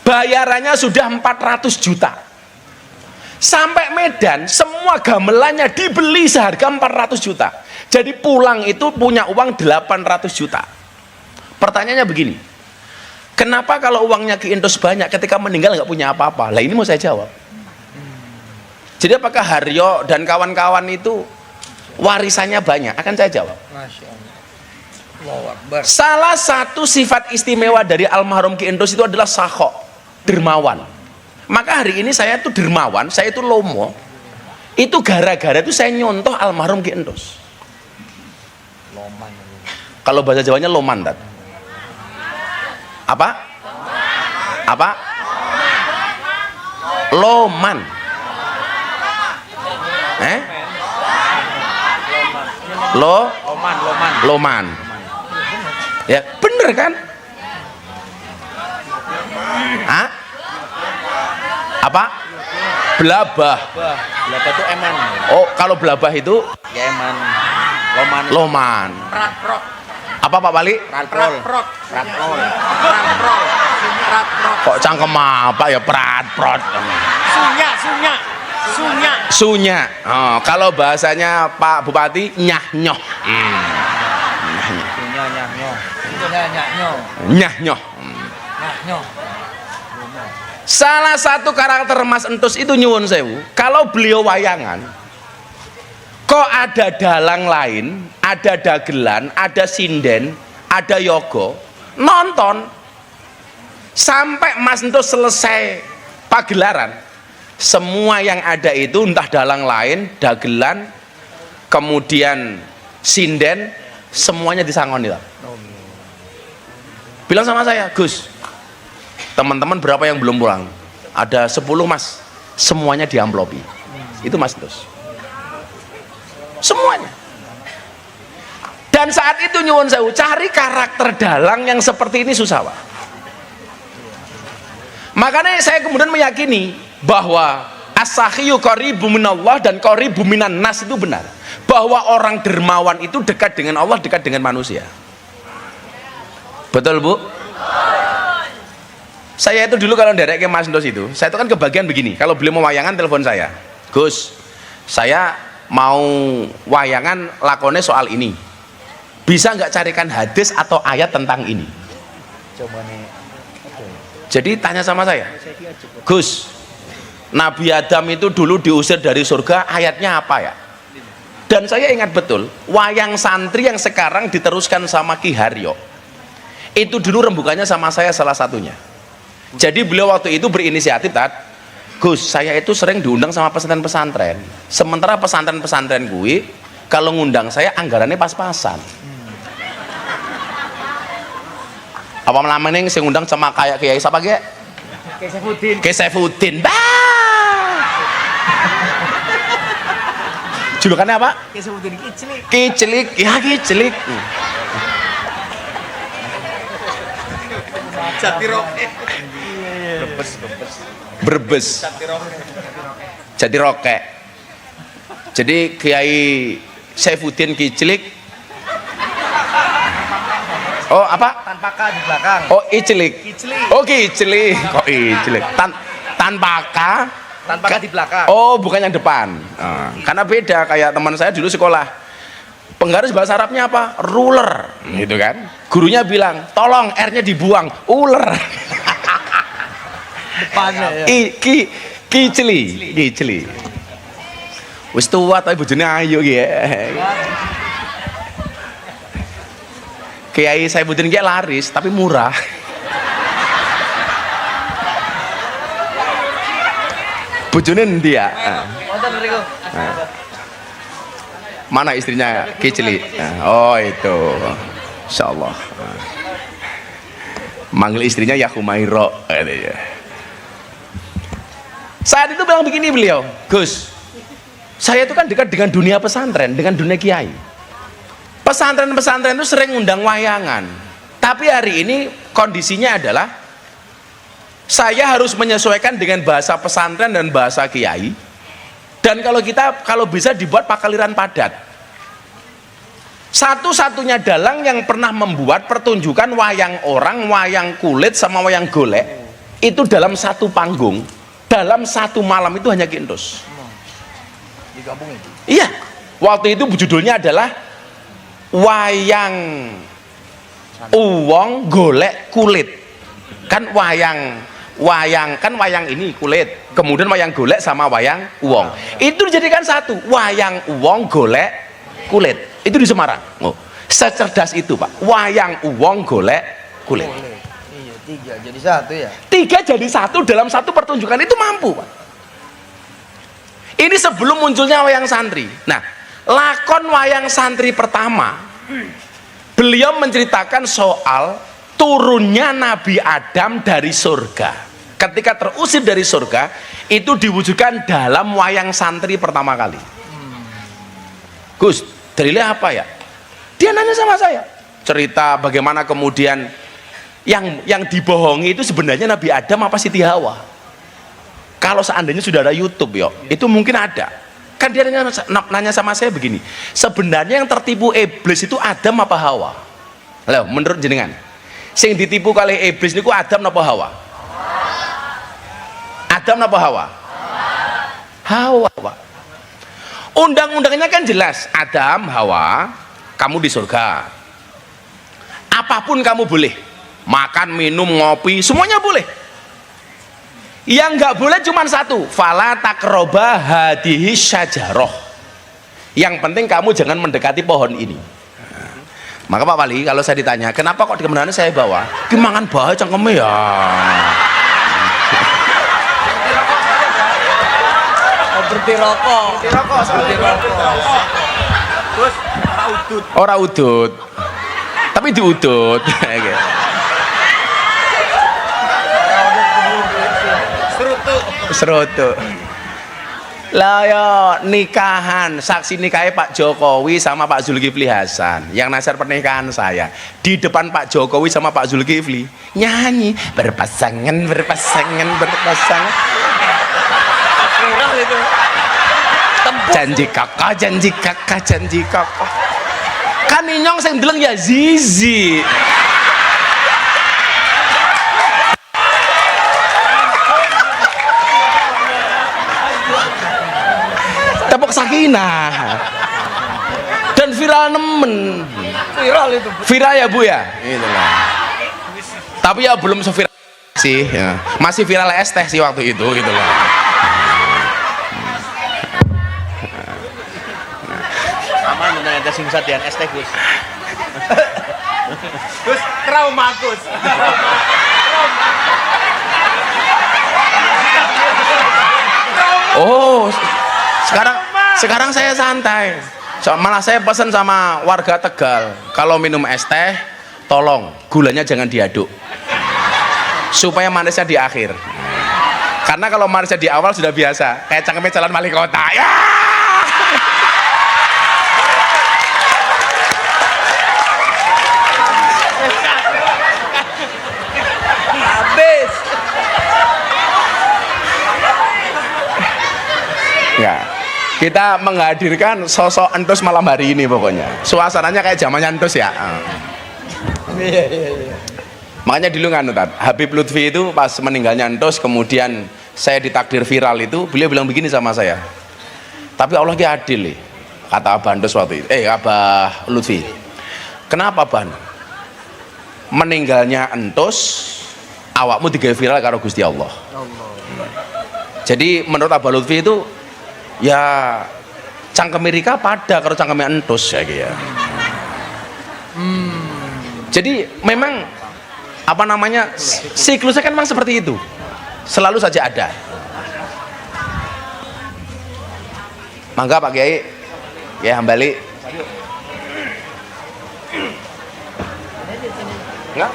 Bayarannya sudah 400 juta. Sampai Medan semua gamelannya dibeli seharga 400 juta. Jadi pulang itu punya uang 800 juta. Pertanyaannya begini, kenapa kalau uangnya Ki Endos banyak ketika meninggal nggak punya apa-apa? Lah ini mau saya jawab. Jadi apakah Haryo dan kawan-kawan itu warisannya banyak? Akan saya jawab. Masya Allah. Allahu Akbar. Salah satu sifat istimewa dari almarhum Ki Endos itu adalah sakho, dermawan. Maka hari ini saya tuh dermawan, saya itu lomo. Itu gara-gara itu saya nyontoh almarhum Ki Endos. Loman. Kalau bahasa Jawanya loman, Tat. Apa? Apa? Loman. Loman. Ya, bener kan? Hah? Apa? Belabah. Belabah itu eman. Oh, kalau belabah itu Ya eman. loman. Praprok. Apa Pak Wali? Praprol. Praprol. Kok cangkem apa ya prat-prot. Sunya. Oh, kalau bahasanya Pak Bupati nyah-nyoh. Nyah-nyoh. Salah satu karakter Mas Entus itu nyuwun sewu, kalau beliau wayangan kok ada dalang lain, ada dagelan, ada sinden, ada yogo, nonton sampai Mas Entus selesai pagelaran, semua yang ada itu entah dalang lain, dagelan, kemudian sinden, semuanya disangoni lah. Bilang sama saya, Gus, teman-teman berapa yang belum pulang? Ada 10 Mas, semuanya diamplopi. Itu Mas Entus. Semuanya. Dan saat itu nyuwun sewu, cari karakter dalang yang seperti ini susah, Pak. Makanya saya kemudian meyakini bahwa as-sakhiyu qaribu minallah dan qaribu minan nas itu benar. Bahwa orang dermawan itu dekat dengan Allah, dekat dengan manusia. Betul Bu? Saya itu dulu kalau nderek ke Mas Entus itu, saya itu kan kebagian begini, kalau beliau mau wayangan telepon saya, Gus, saya mau wayangan lakonnya soal ini, bisa nggak carikan hadis atau ayat tentang ini? Coba nih. Jadi tanya sama saya, Gus, Nabi Adam itu dulu diusir dari surga, ayatnya apa ya? Dan saya ingat betul, wayang santri yang sekarang diteruskan sama Ki Haryo, itu dulu rembukannya sama saya salah satunya. Jadi beliau waktu itu berinisiatif, Gus, saya itu sering diundang sama pesantren-pesantren, sementara pesantren-pesantren gue kalau ngundang saya anggarannya pas-pasan. Apa namanya yang saya ngundang sama kayak kiai siapa ge? Kiai Saifuddin. Julukannya apa? Kicilik. Ya Kicilik. Brebes. Jatiroke. Jadi Kiai Saifuddin Kicilik. Oh apa? Tanpa K di belakang. Oh Icilik. Oh Kicilik. Kok Icilik? Tanpa K. Tanpa K di belakang. Oh bukan yang depan. Karena beda, kayak teman saya dulu sekolah. Penggaris bahasa Arabnya apa? Ruler, gitu kan? Gurunya bilang, tolong R-nya dibuang, uler. Depannya ya. Kiceli. Wis tua tapi bojone ayu ki. Kiai Saifuddin ki laris tapi murah. Bojone endi ya? Wonten mriku. Mana istrinya Kiceli? Oh itu, insyaallah. Manggil istrinya ya Humairo. Saat itu bilang begini beliau, Gus, saya itu kan dekat dengan dunia pesantren, dengan dunia kiai. Pesantren-pesantren itu sering undang wayangan. Tapi hari ini kondisinya adalah Saya harus menyesuaikan dengan bahasa pesantren dan bahasa kiai. Dan kalau bisa dibuat pakaliran padat. Satu-satunya dalang yang pernah membuat pertunjukan wayang orang, wayang kulit sama wayang golek itu dalam satu panggung, dalam satu malam itu hanya Ki Entus. Digabungin. Iya. Waktu itu judulnya adalah wayang uwong golek kulit. Kan wayang ini kulit, kemudian wayang golek sama wayang uwong itu dijadikan satu, wayang uwong golek kulit, itu di Semarang. Oh, secerdas itu Pak, wayang uwong golek kulit. Iya, 3 jadi 1 ya. 3 jadi 1 dalam satu pertunjukan itu mampu Pak. Ini sebelum munculnya wayang santri. Nah, lakon wayang santri pertama, beliau menceritakan soal turunnya Nabi Adam dari surga. Ketika terusir dari surga, itu diwujudkan dalam wayang santri pertama kali. Gus, dalilnya apa ya? Dia nanya sama saya, cerita bagaimana kemudian yang dibohongi itu sebenarnya Nabi Adam apa Siti Hawa. Kalau seandainya sudah ada YouTube yo, itu mungkin ada. Kan dia nanya sama saya begini, sebenarnya yang tertipu iblis itu Adam apa Hawa? Loh, menurut jenengan, sing ditipu kali iblis niku Adam apa Hawa? Adam apa Hawa? Hawa Pak. Undang-undangnya kan jelas, Adam, Hawa, kamu di surga, apapun kamu boleh, makan, minum, ngopi, semuanya boleh. Yang nggak boleh cuma satu, fala takroba hadihi syajaroh, yang penting kamu jangan mendekati pohon ini. Maka Pak Wali, kalau saya ditanya kenapa kok kemenangan saya bawa kemangan bahaya cangkeme ya, Berhenti rokok. Terus ora udut, tapi diudut. Serutu. Lah ya nikahan, saksi nikahnya Pak Jokowi sama Pak Zulkifli Hasan, yang nasar pernikahan saya di depan Pak Jokowi sama Pak Zulkifli nyanyi berpasangan. kurang itu. Janji kakak. Kan inyong sing deleng ya Zizi. Tepuk Sakinah. Dan viral nemen. Viral itu. Viral ya Bu ya? Itulah. Tapi ya belum seviral sih ya. Masih viral es teh sih waktu itu gitu loh. Aman dengan tes singkat es teh Gus. Gus trauma Gus. Oh, sekarang saya santai. Malah saya pesan sama warga Tegal, kalau minum es teh, tolong gulanya jangan diaduk, supaya manisnya di akhir. Karena kalau manisnya di awal sudah biasa, kayak cangkeme calon wali kota. Ya. Habis. Ya. Kita menghadirkan sosok Entus malam hari ini pokoknya. Suasananya kayak zamannya Entus ya. Iya. Makanya dulu kan Habib Lutfi itu pas meninggalnya Entus, kemudian saya ditakdir viral itu, beliau bilang begini sama saya. Tapi Allah ki adil, kata Abah Entus waktu itu. Abah Lutfi. Kenapa Ban? Meninggalnya Entus, awakmu digawe viral karo Gusti Allah. Jadi menurut Abah Lutfi itu ya cangkem Amerika pada kalau cangkem Entus ya gitu. Jadi memang apa namanya siklusnya kan memang seperti itu, selalu saja ada. Mangga Pak Kiai, ya Hambali. Enggak?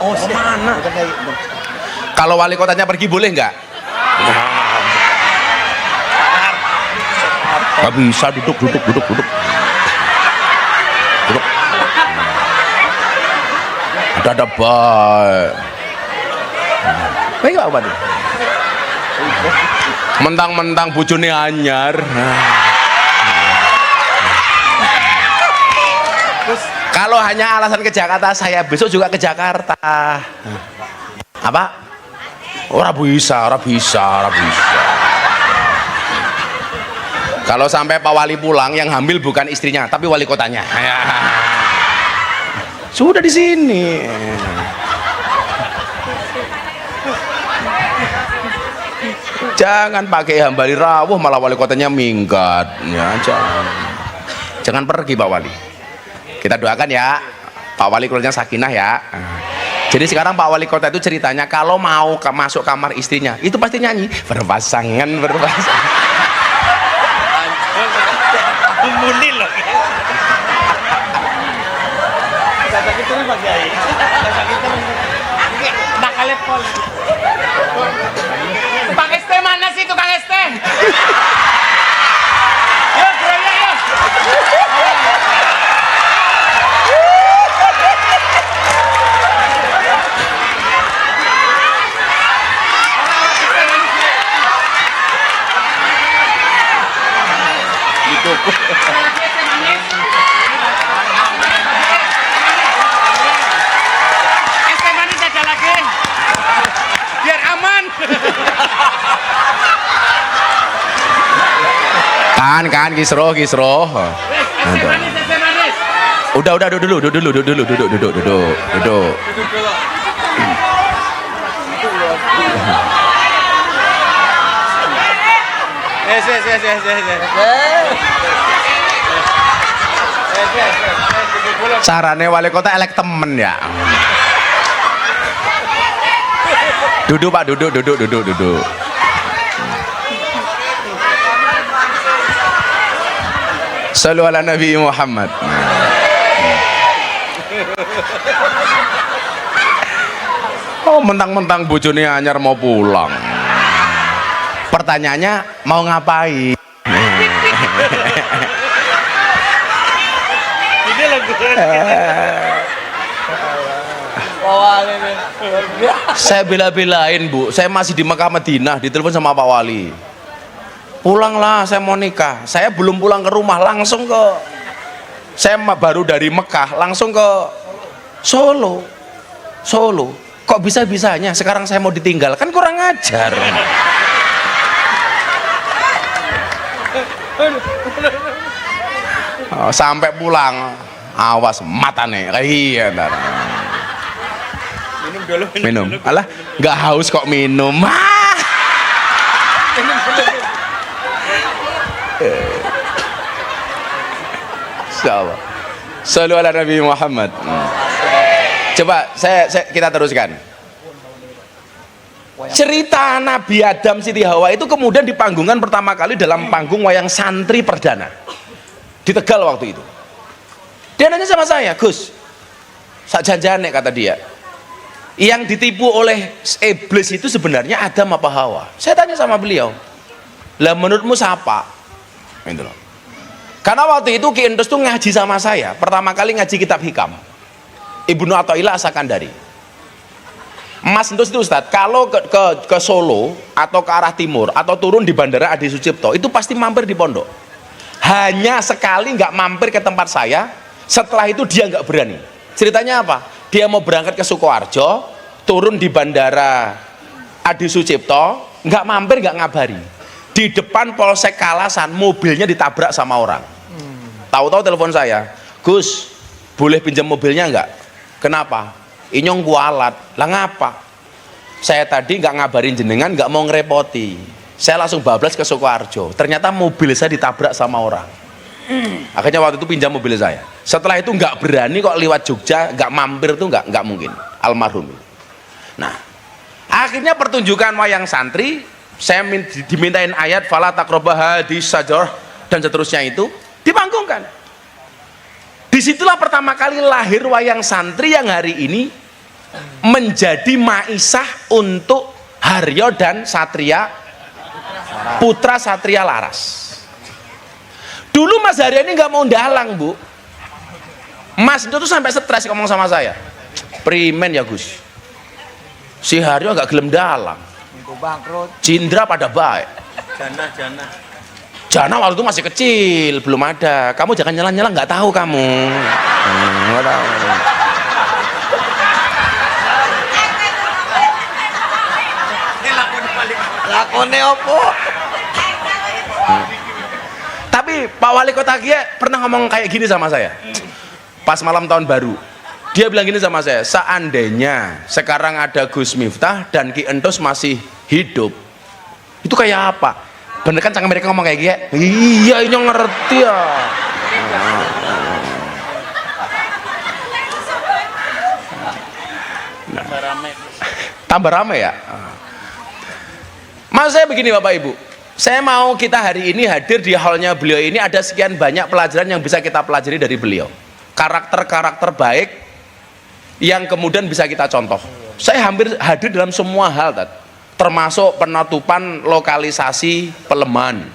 Oh, mana? Kalau wali kotanya pergi boleh nggak? Nggak bisa, duduk. Duduk. Ada baik. Baik apa nih? Mentang-mentang bojone anyar. Kalau hanya alasan ke Jakarta, saya besok juga ke Jakarta. Apa? Ora bisa. Kalau sampai Pak Wali pulang, yang hamil bukan istrinya, tapi wali kotanya. Sudah di sini. Jangan pakai hambali rawuh malah wali kotanya minggat. Ya, jangan pergi Pak Wali. Kita doakan ya, Pak Wali keluarnya sakinah ya. Jadi sekarang Pak Wali Kota itu ceritanya kalau mau masuk kamar istrinya, itu pasti nyanyi berpasangan. Muni loh. Kata kita Pak Kiai. Kata kita nakalnya pol. Tukang ST mana sih tukang ST? Yuk, bro, yuk. Es teh manis ada lagi biar aman. Kan kisroh. Es teh manis. Udah duduk. Sarane wali kota elek temen ya. Duduk Pak, duduk. Sallu ala Nabi Muhammad. Oh, mentang-mentang bojone anyar mau pulang. Pertanyaannya mau ngapain? Ini lagu. Saya bela-belain Bu, saya masih di Mekah Madinah, ditelepon sama Pak Wali. Pulanglah, saya mau nikah. Saya belum pulang ke rumah, langsung ke, saya baru dari Mekah langsung ke Solo. Kok bisa-bisanya sekarang saya mau ditinggal, kan kurang ajar. Oh, sampai pulang awas mata nih. Iya ntar. Minum. Alah, nggak haus kok minum. Insyaallah. Sallu ala Nabi Muhammad. Coba kita teruskan. Cerita Nabi Adam Siti Hawa itu kemudian dipanggungkan pertama kali dalam panggung wayang santri perdana di Tegal waktu itu. Dia nanya sama saya, Gus, sak janjane kata dia, yang ditipu oleh iblis itu sebenarnya Adam apa Hawa? Saya tanya sama beliau, lah menurutmu siapa? Gitu loh. Karena waktu itu Ki Entus tuh ngaji sama saya, pertama kali ngaji kitab Hikam, Ibnu Athaillah As-Sakandari. Mas Entus itu Ustadz, kalau ke Solo atau ke arah timur atau turun di Bandara Adi Sucipto itu pasti mampir di pondok. Hanya sekali nggak mampir ke tempat saya, setelah itu dia nggak berani. Ceritanya apa? Dia mau berangkat ke Sukoharjo, turun di Bandara Adi Sucipto, nggak mampir, nggak ngabari. Di depan Polsek Kalasan mobilnya ditabrak sama orang. Tahu-tahu telepon saya, Gus, boleh pinjam mobilnya nggak? Kenapa? Inyong kualat. Lah ngapa? Saya tadi nggak ngabarin jenengan, nggak mau ngerepoti. Saya langsung bablas ke Sukoharjo. Ternyata mobil saya ditabrak sama orang. Akhirnya waktu itu pinjam mobil saya. Setelah itu nggak berani kok lewat Jogja, nggak mampir tuh nggak mungkin. Almarhum. Nah, akhirnya pertunjukan wayang santri, saya dimintain ayat fala taqrabah hadis sajar dan seterusnya itu dipanggungkan. Disitulah pertama kali lahir wayang santri yang hari ini menjadi maisah untuk Haryo dan Satria, putra Satria Laras. Dulu Mas Haryo ini nggak mau dalang, Bu. Mas itu tuh sampai stres ngomong sama saya, primen ya Gus, si Haryo nggak gelem dalang, Itu bangkrut. Cindra pada baik. Jana waktu itu masih kecil, belum ada. Kamu jangan nyala-nyala, nggak tahu kamu. Nggak tahu. Lakone opo? Tapi Pak Wali Kota Gia pernah ngomong kayak gini sama saya. Pas malam tahun baru, dia bilang gini sama saya, seandainya sekarang ada Gus Miftah dan Ki Entus masih hidup, itu kayak apa? Bener kan sang mereka ngomong kayak gini? Iya, ini ngerti ya. Tambah rame ya. Maksud saya begini Bapak Ibu, saya mau kita hari ini hadir di hallnya beliau ini, ada sekian banyak pelajaran yang bisa kita pelajari dari beliau, karakter-karakter baik yang kemudian bisa kita contoh. Saya hampir hadir dalam semua hal, termasuk penutupan lokalisasi Peleman.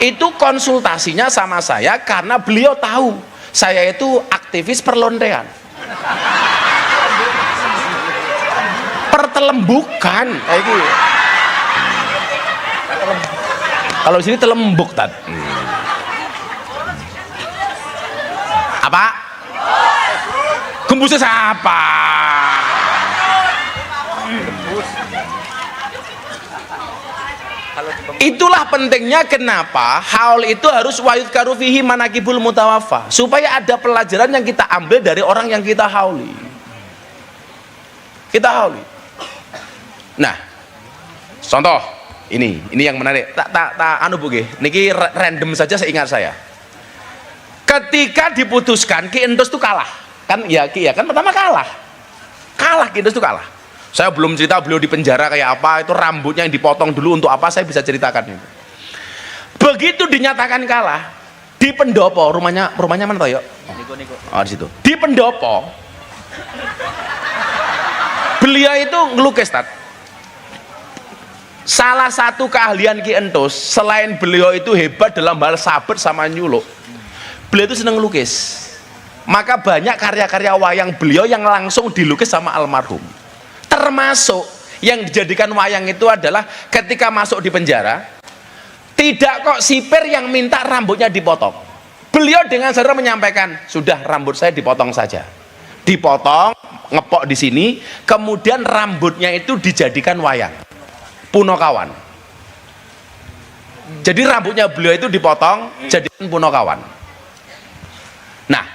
Itu konsultasinya sama saya karena beliau tahu saya itu aktivis perlontean, pertelembukan kayak gitu. Kalau sini telembuk tat. Apa? Gembusnya siapa? Itulah pentingnya kenapa haul itu harus wayud karufihi manakibul mutawafa, supaya ada pelajaran yang kita ambil dari orang yang kita hauli. Kita hauli. Nah, contoh ini yang menarik. Tak anu Bu nggih. Niki random saja seingat saya. Ketika diputuskan Ki Entus itu kalah. Kan ya Ki ya kan pertama kalah. Ki Entus itu kalah. Saya belum cerita beliau di penjara kayak apa, itu rambutnya yang dipotong dulu untuk apa, saya bisa ceritakan itu. Begitu dinyatakan kalah, di pendopo, rumahnya mana toh yuk? Niko. Oh di situ. Di pendopo, beliau itu ngelukis tat. Salah satu keahlian Ki Entus, selain beliau itu hebat dalam hal sabar sama nyuluk, beliau itu senang ngelukis. Maka banyak karya-karya wayang beliau yang langsung dilukis sama almarhum. Termasuk yang dijadikan wayang itu adalah ketika masuk di penjara, tidak kok sipir yang minta rambutnya dipotong. Beliau dengan sadar menyampaikan, sudah rambut saya dipotong saja. Dipotong, ngepok di sini, kemudian rambutnya itu dijadikan wayang. Punokawan. Jadi rambutnya beliau itu dipotong, jadikan punokawan. Nah,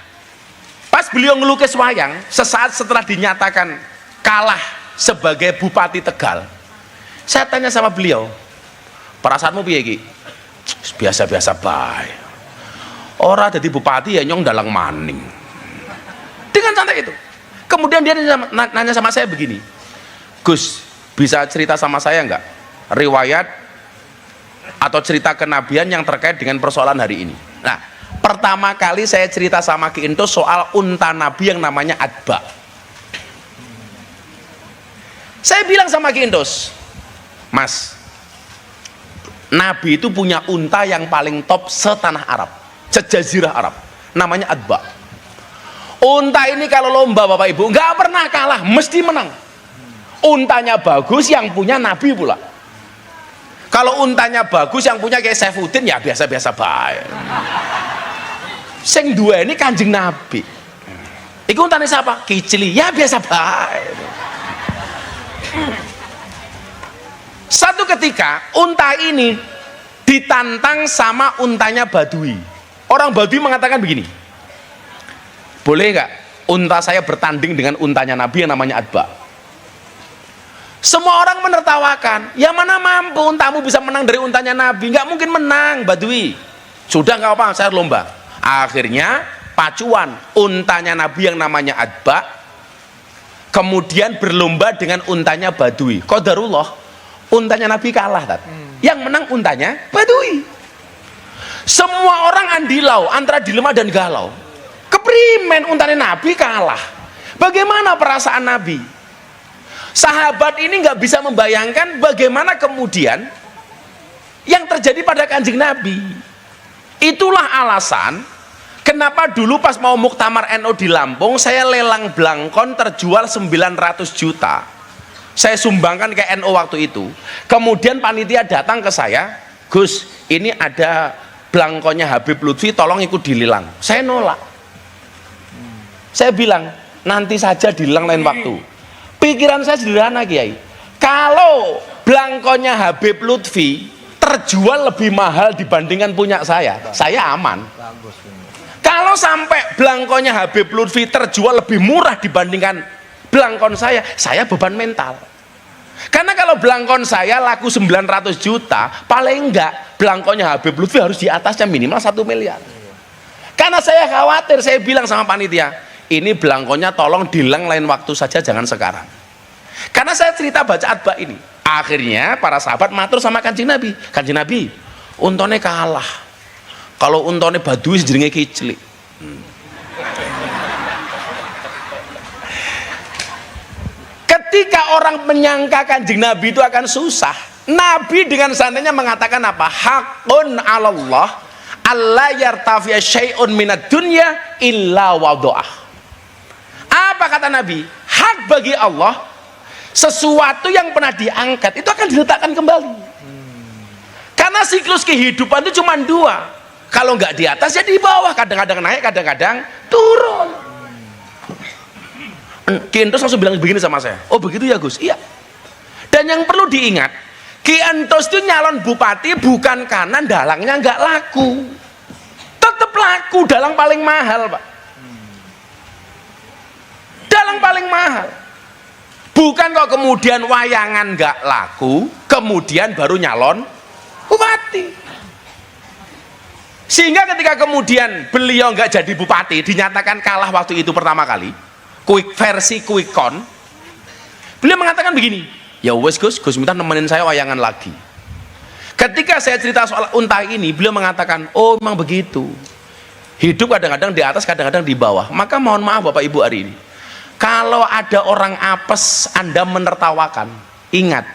pas beliau ngelukis wayang, sesaat setelah dinyatakan kalah sebagai Bupati Tegal, saya tanya sama beliau, perasaanmu piye Ki? Biasa-biasa bae. Ora jadi bupati ya nyong dalang maning. Dengan santai itu. Kemudian dia nanya sama saya begini, Gus, bisa cerita sama saya enggak riwayat atau cerita kenabian yang terkait dengan persoalan hari ini? Nah, pertama kali saya cerita sama Ki Entus soal unta Nabi yang namanya Adba. Saya bilang sama Ki Entus, Mas, Nabi itu punya unta yang paling top setanah Arab, sejazirah Arab, namanya Adba. Unta ini kalau lomba Bapak Ibu nggak pernah kalah, mesti menang. Untanya bagus, yang punya Nabi pula. Kalau untanya bagus, yang punya kayak Saifuddin ya biasa-biasa baik. Sing dua ini Kanjeng Nabi. Iku untanya siapa? Kicili, ya biasa baik. Satu ketika unta ini ditantang sama untanya Badui. Orang Badui mengatakan begini, boleh nggak unta saya bertanding dengan untanya Nabi yang namanya Adba? Semua orang menertawakan, ya mana mampu untamu bisa menang dari untanya Nabi? Nggak mungkin menang Badui. Sudah nggak apa-apa, saya lomba. Akhirnya pacuan untanya Nabi yang namanya Adba kemudian berlomba dengan untanya Badui. Qadarullah, untanya Nabi kalah. Yang menang untanya Badui. Semua orang andilau antara dilema dan galau. Keprimen untanya Nabi kalah. Bagaimana perasaan Nabi? Sahabat ini nggak bisa membayangkan bagaimana kemudian yang terjadi pada Kanjeng Nabi. Itulah alasan kenapa dulu pas mau muktamar NU di Lampung, saya lelang blangkon terjual 900 juta. Saya sumbangkan ke NU waktu itu. Kemudian panitia datang ke saya, Gus, ini ada blangkonnya Habib Lutfi, tolong ikut dilelang. Saya nolak. Saya bilang, nanti saja dilelang lain waktu. Pikiran saya sederhana, Kiai. Kalau blangkonnya Habib Lutfi terjual lebih mahal dibandingkan punya saya aman. Kalau sampai blangkonnya Habib Lutfi terjual lebih murah dibandingkan blangkon saya beban mental. Karena kalau blangkon saya laku 900 juta, paling enggak blangkonnya Habib Lutfi harus di atasnya minimal 1 miliar. Karena saya khawatir, saya bilang sama panitia, ini belangkonya tolong dilang lain waktu saja, jangan sekarang. Karena saya cerita baca atba ini, akhirnya para sahabat matur sama Kanjeng Nabi, Kanjeng Nabi, untone kalah. Kalau untone badui jenenge kiclik. Ketika orang menyangka Kanjeng Nabi itu akan susah, Nabi dengan santainya mengatakan apa? Hakun 'alallah alla yartafi'a syai'un minad dunya illa wada'ah. Apa kata Nabi? Hak bagi Allah, sesuatu yang pernah diangkat itu akan diletakkan kembali. Karena siklus kehidupan itu cuma 2. Kalau nggak di atas ya di bawah, kadang-kadang naik, kadang-kadang turun. Ki Entos langsung bilang begini sama saya, oh begitu ya Gus? Iya. Dan yang perlu diingat, Ki Entos itu nyalon bupati bukan karena dalangnya nggak laku, tetap laku, dalang paling mahal Pak. Dalang paling mahal. Bukan kok kemudian wayangan nggak laku, kemudian baru nyalon bupati. Sehingga ketika kemudian beliau nggak jadi bupati, dinyatakan kalah waktu itu pertama kali, versi quick count, beliau mengatakan begini, ya wes Gus minta nemenin saya wayangan lagi. Ketika saya cerita soal unta ini, beliau mengatakan, oh memang begitu, hidup kadang-kadang di atas, kadang-kadang di bawah. Maka mohon maaf Bapak Ibu hari ini, kalau ada orang apes Anda menertawakan, ingat,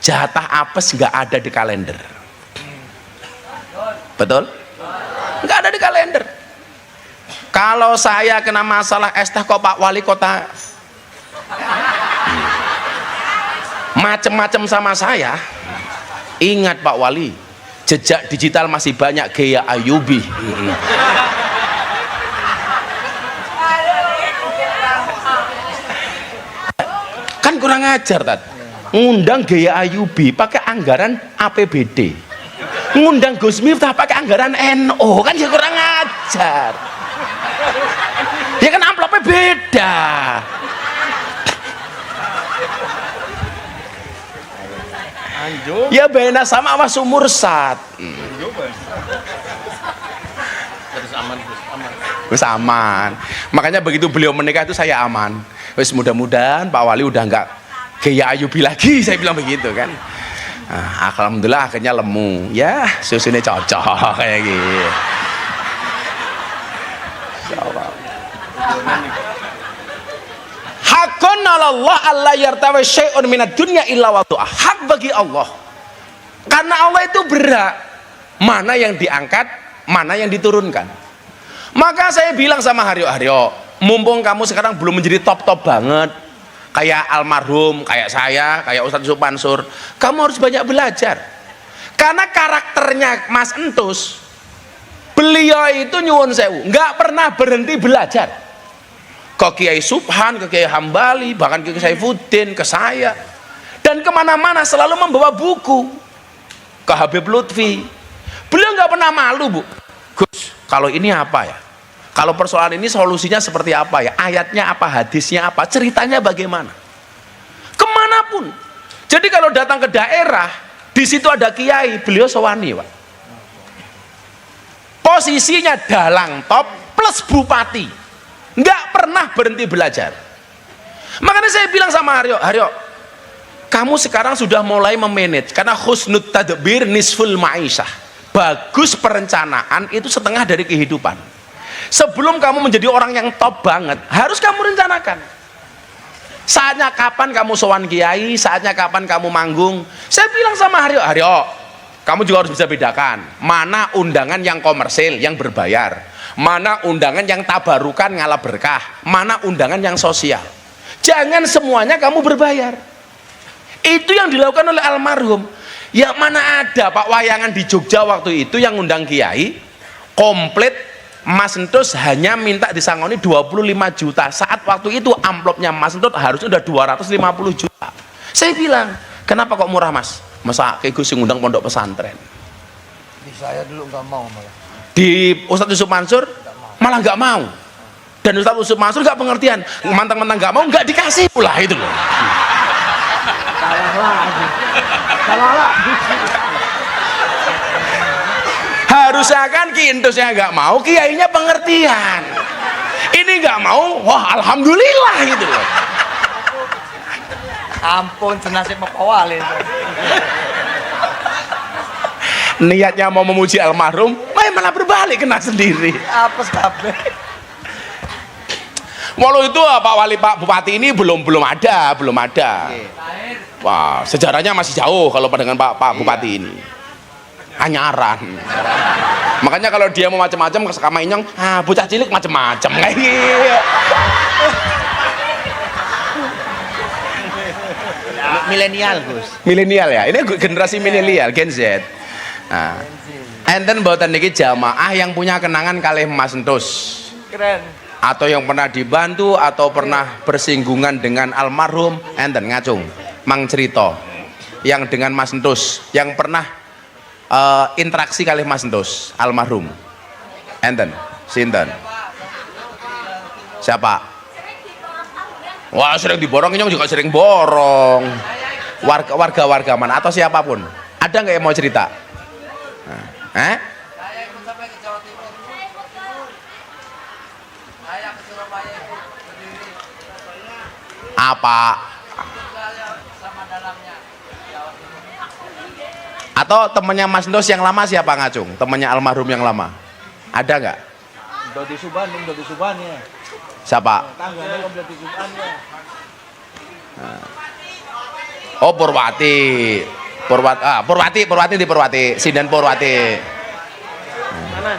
jatah apes nggak ada di kalender. Betul? Nggak ada di kalender. Kalau saya kena masalah es teh kok Pak Wali Kota macem-macem sama saya, ingat Pak Wali, jejak digital masih banyak, gaya Ayubi. Kan kurang ajar Tat, ngundang gaya Ayubi pakai anggaran APBD, ngundang Gus Miftah pakai anggaran NO, kan ya kurang ajar. Ya kan amplopnya beda. Ya bena sama sama sumur sat. Wis aman. Makanya begitu beliau menikah itu saya aman. Wis mudah-mudahan Pak Wali udah enggak gaya Ayubi lagi, saya bilang begitu kan. Nah, alhamdulillah akhirnya lemu. Ya, susunya cocok kayak gitu. Hakun 'alallah alla yartawi syai'un minad dunya illa wada'ah. Hak bagi Allah. Karena Allah itu berhak mana yang diangkat, mana yang diturunkan. Maka saya bilang sama Haryo, mumpung kamu sekarang belum menjadi top-top banget, kayak almarhum, kayak saya, kayak Ustadz Yusuf Mansur, kamu harus banyak belajar. Karena karakternya Mas Entus, beliau itu nyuwun sewu, nggak pernah berhenti belajar. Ke Kiai Subhan, ke Kiai Hambali, bahkan ke Kiai Saifuddin, ke saya, dan kemana-mana selalu membawa buku. Ke Habib Lutfi, beliau nggak pernah malu Bu. Gus, kalau ini apa ya? Kalau persoalan ini solusinya seperti apa ya? Ayatnya apa, hadisnya apa, ceritanya bagaimana? Kemanapun. Jadi kalau datang ke daerah, di situ ada kiai, beliau sowani Pak. Posisinya dalang top plus bupati, nggak pernah berhenti belajar. Makanya saya bilang sama Haryo, kamu sekarang sudah mulai memanage, karena husnut tadbir nisful ma'isyah. Bagus perencanaan itu setengah dari kehidupan. Sebelum kamu menjadi orang yang top banget, harus kamu rencanakan. Saatnya kapan kamu sowan kiai, saatnya kapan kamu manggung. Saya bilang sama Haryo, kamu juga harus bisa bedakan mana undangan yang komersil, yang berbayar, mana undangan yang tabarukan ngalah berkah, mana undangan yang sosial. Jangan semuanya kamu berbayar. Itu yang dilakukan oleh almarhum. Ya mana ada Pak Wayangan di Jogja waktu itu yang undang kiai komplit, Mas Entus hanya minta disangoni 25 juta. Saat waktu itu amplopnya Mas Entus harusnya udah 250 juta. Saya bilang, kenapa kok murah Mas? Masa kayak Gus ngundang pondok pesantren? Di saya dulu nggak mau malah. Di Ustadz Yusuf Mansur malah nggak mau. Dan Ustadz Yusuf Mansur nggak pengertian, mantang-mantang nggak mau, nggak dikasih pula itu loh. Salah lagi. Harusnya kan Ki Entusnya nggak mau, kiainya pengertian. Ini nggak mau, wah alhamdulillah gitu loh. Ampun, senasib mengkawal itu. Niatnya mau memuji almarhum, malah berbalik kena sendiri. Apa kabeh? Walau itu Pak Wali, Pak Bupati ini belum ada. Wah, sejarahnya masih jauh kalau dengan Pak Bupati ini. Anyaran. Makanya kalau dia mau macam-macam ke Inyong, bocah cilik macam-macam. Milenial, Gus. Milenial ya. Ini generasi milenial, Gen Z. Nah, enten mboten niki jamaah yang punya kenangan kalih Mas Entus. Keren. Atau yang pernah dibantu atau pernah bersinggungan dengan almarhum, enten ngacung mang cerita yang dengan Mas Entus yang pernah interaksi kali Mas Entus almarhum, enten sinten siapa? Wah sering diborong, Inyong juga sering borong, warga mana atau siapapun, ada nggak yang mau cerita? Apa? Atau temannya Mas Entus yang lama siapa ngacung? Temannya almarhum yang lama, ada nggak? Dodi Subhan ya. Siapa? Tangganya Om Dodi Subhan ya. Oh Purwati di Purwati, Sinden Purwati. Mana?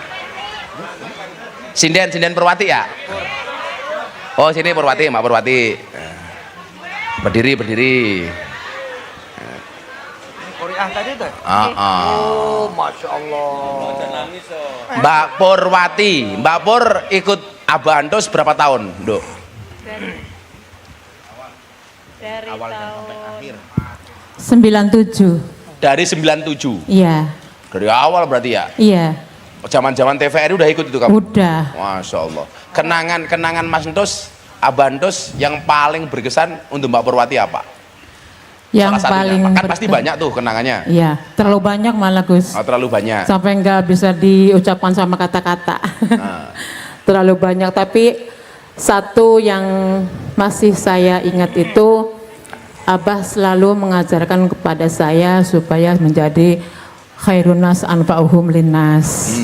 Sinden Purwati ya? Oh sini Purwati, Mbak Purwati. Berdiri. Korea tadi tuh? Oh, Masya Allah. Mbak Pur ikut Abah Antus berapa tahun, Dok? Dari Awal dan tahun sampai akhir. 97. Dari 97. Iya. Dari awal berarti ya? Iya. Zaman-zaman TVRI udah ikut itu kamu? Udah. Masya Allah. Kenangan Mas Entus, Abah Antus yang paling berkesan untuk Mbak Purwati apa? Yang Salah satunya paling apa? Kan pasti banyak tuh kenangannya. Iya, terlalu banyak malah Gus. Oh, terlalu banyak. Sampai nggak bisa diucapkan sama kata-kata. Terlalu banyak, tapi satu yang masih saya ingat itu Abah selalu mengajarkan kepada saya supaya menjadi khairun nas anfa'uhum linnas.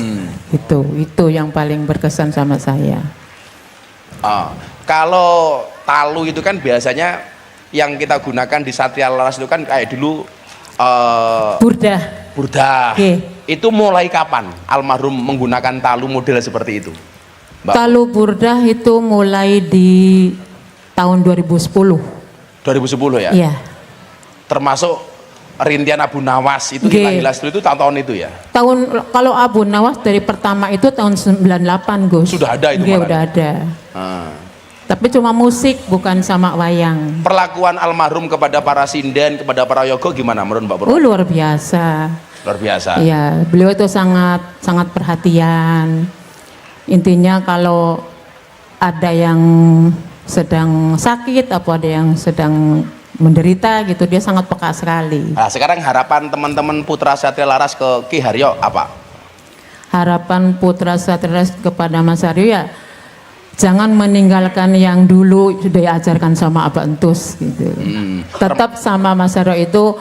Itu yang paling berkesan sama saya. Kalau talu itu kan biasanya yang kita gunakan di Satria Laras itu kan kayak dulu burdah. Oke. Itu mulai kapan almarhum menggunakan talu model seperti itu, Mbak? Talu burdah itu mulai di tahun 2010. 2010 ya? Iya. Termasuk rintian Abu Nawas itu hilang-hilang itu tahun itu ya? Kalau Abu Nawas dari pertama itu tahun 98 Gus. Sudah ada itu Iya, malah? udah ada. Tapi cuma musik, bukan sama wayang. Perlakuan almarhum kepada para sinden, kepada para yogo gimana menurut Mbak Purwati? Oh, luar biasa. Luar biasa. Iya, beliau itu sangat perhatian. Intinya kalau ada yang sedang sakit atau ada yang sedang menderita gitu, dia sangat peka sekali. Nah, sekarang harapan teman-teman Putra Satria Laras ke Ki Haryo apa? Harapan Putra Satria Laras kepada Mas Haryo ya, jangan meninggalkan yang dulu sudah diajarkan sama Abah Entus gitu. Tetap sama Mas Haryo itu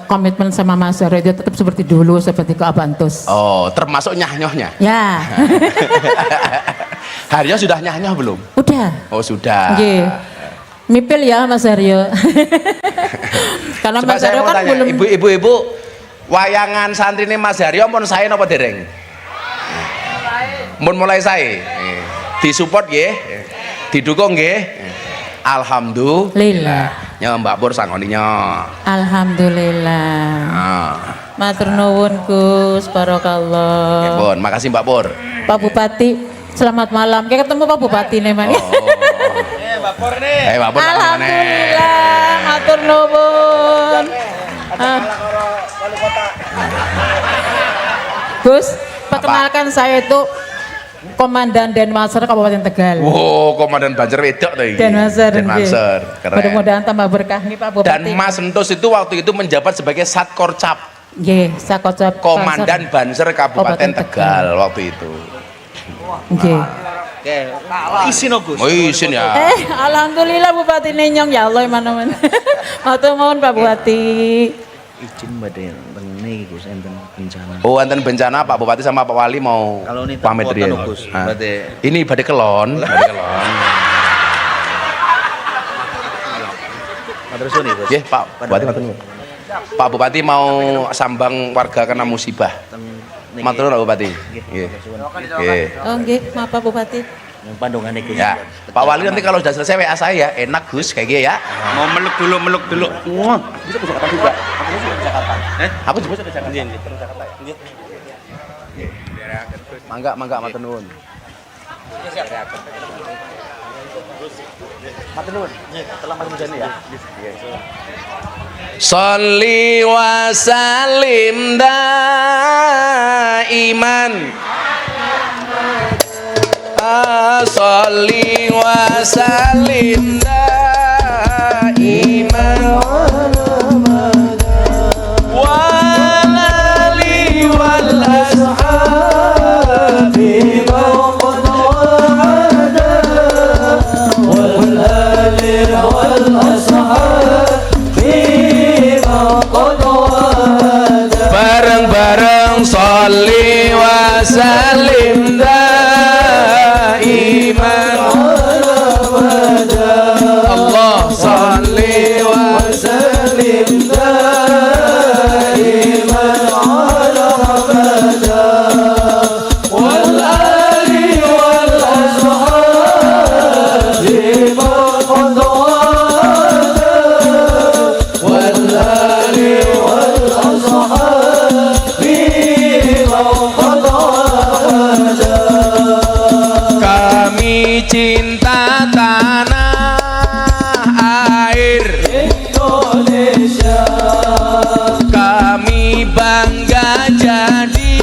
komitmen sama Mas Haryo itu tetap seperti dulu, seperti ke Abah Entus. Oh, termasuk nyah-nyohnya? Ya. Haryo sudah nyah-nyoh belum? Udah. Oh, sudah. Nggih. Mipil ya Mas Aryo. Karena Coba Mas saya Aryo mau kan tanya, belum ibu-ibu wayangan santri ini Mas Haryo pun saya napa dereng? Mun mulai saya disupport nggih, didukung nggih. Alhamdulillah. Nya Mbak Pur sangoninya. Alhamdulillah. Ah. Matur nuwun Gus, Ya barakallah. pun, makasih Mbak Pur. Pak Bupati, selamat malam. Kayak ketemu Pak Bupati nih, Man. Mbak Pur nih. Mbak Pur Alhamdulillah, matur nuwun. Ah. Gus, perkenalkan saya itu Komandan Denmaser Kabupaten Tegal. Wow, Komandan Banjar wedok tuh iki. Denmaser. Denmaser, keren. Mudah-mudahan tambah berkah nih Pak Bupati. Dan Mas Entus itu waktu itu menjabat sebagai Satkorcap, Nggih, Sakocap Komandan Banser Kabupaten Tegal waktu itu. Nggih. Oke, isin oh, Gus. Oh, izin ya. Alhamdulillah Bupati Nenyong ya Allah mana-mana. Matur nuwun Pak Bupati. Izin badhe bengi Gus enten bencana. Oh, enten bencana Pak Bupati sama Pak Wali mau Kalau ini pamit tak riyen. kuatan, Gus. Ah. Badhe- Ini badhe kelon, badhe kelon. Matur suwun Gus. Nggih, Pak Bupati matur nuwun. Pak Bupati mau sambang warga kena musibah. Matur nuwun Pak Bupati. Nggih. Nggih. Oh nggih, maaf Pak Bupati. Pandungan Gus. Ya, Pak Wali nanti kalau sudah selesai WA saya, enak Gus kayak gini ya. Mau meluk dulu. Bisa ke Jakarta juga. Aku juga ke Jakarta. Aku juga ke Jakarta. Mangga matur nuwun. Matur nuwun. Setelah Mas Mujani ya. Sholli wa sallim daiman. Sholli wa sallim daiman wa ali wal ashabi bareng-bareng sholli wa sallim daiman Allah sholli wa sallim daiman wal ali wal ashabi wal ali wal kami cinta tanah air Indonesia, kami bangga jadi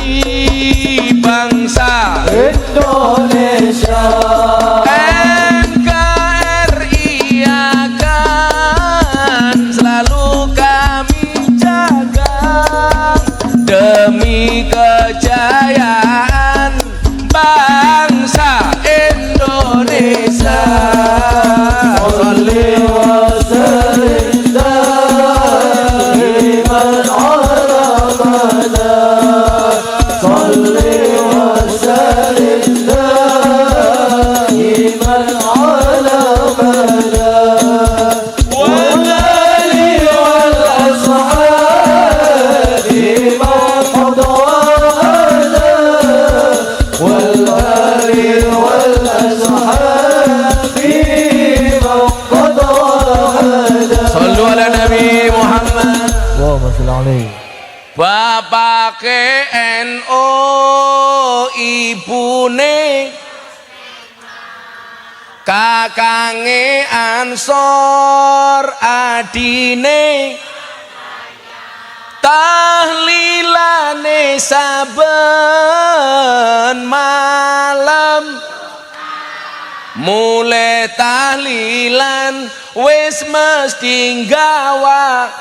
bangsa Indonesia. NKRI akan selalu kami jaga demi kejayaan bangsa Indonesia. Sholli wa sallim daiman ala mada. Sholli wa sallim daiman ala mada. Wal ali wal ashabi ma qadara wal ali wal ashabi ma qadara. Sallu ala Nabi Muhammad. Bapak NU ibune kakange Ansor adine tahlilane saben malam mulai tahlilan wis mesti gawa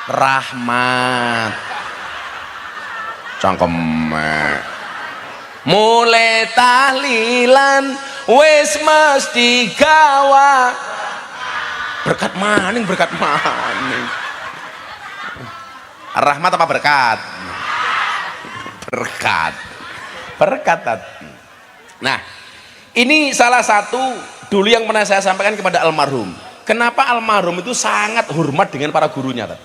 rahmat cangkeme mulai tahlilan wis mesti gawa berkat maning rahmat apa berkat berkat. Nah ini salah satu dulu yang pernah saya sampaikan kepada almarhum, kenapa almarhum itu sangat hormat dengan para gurunya, Tat?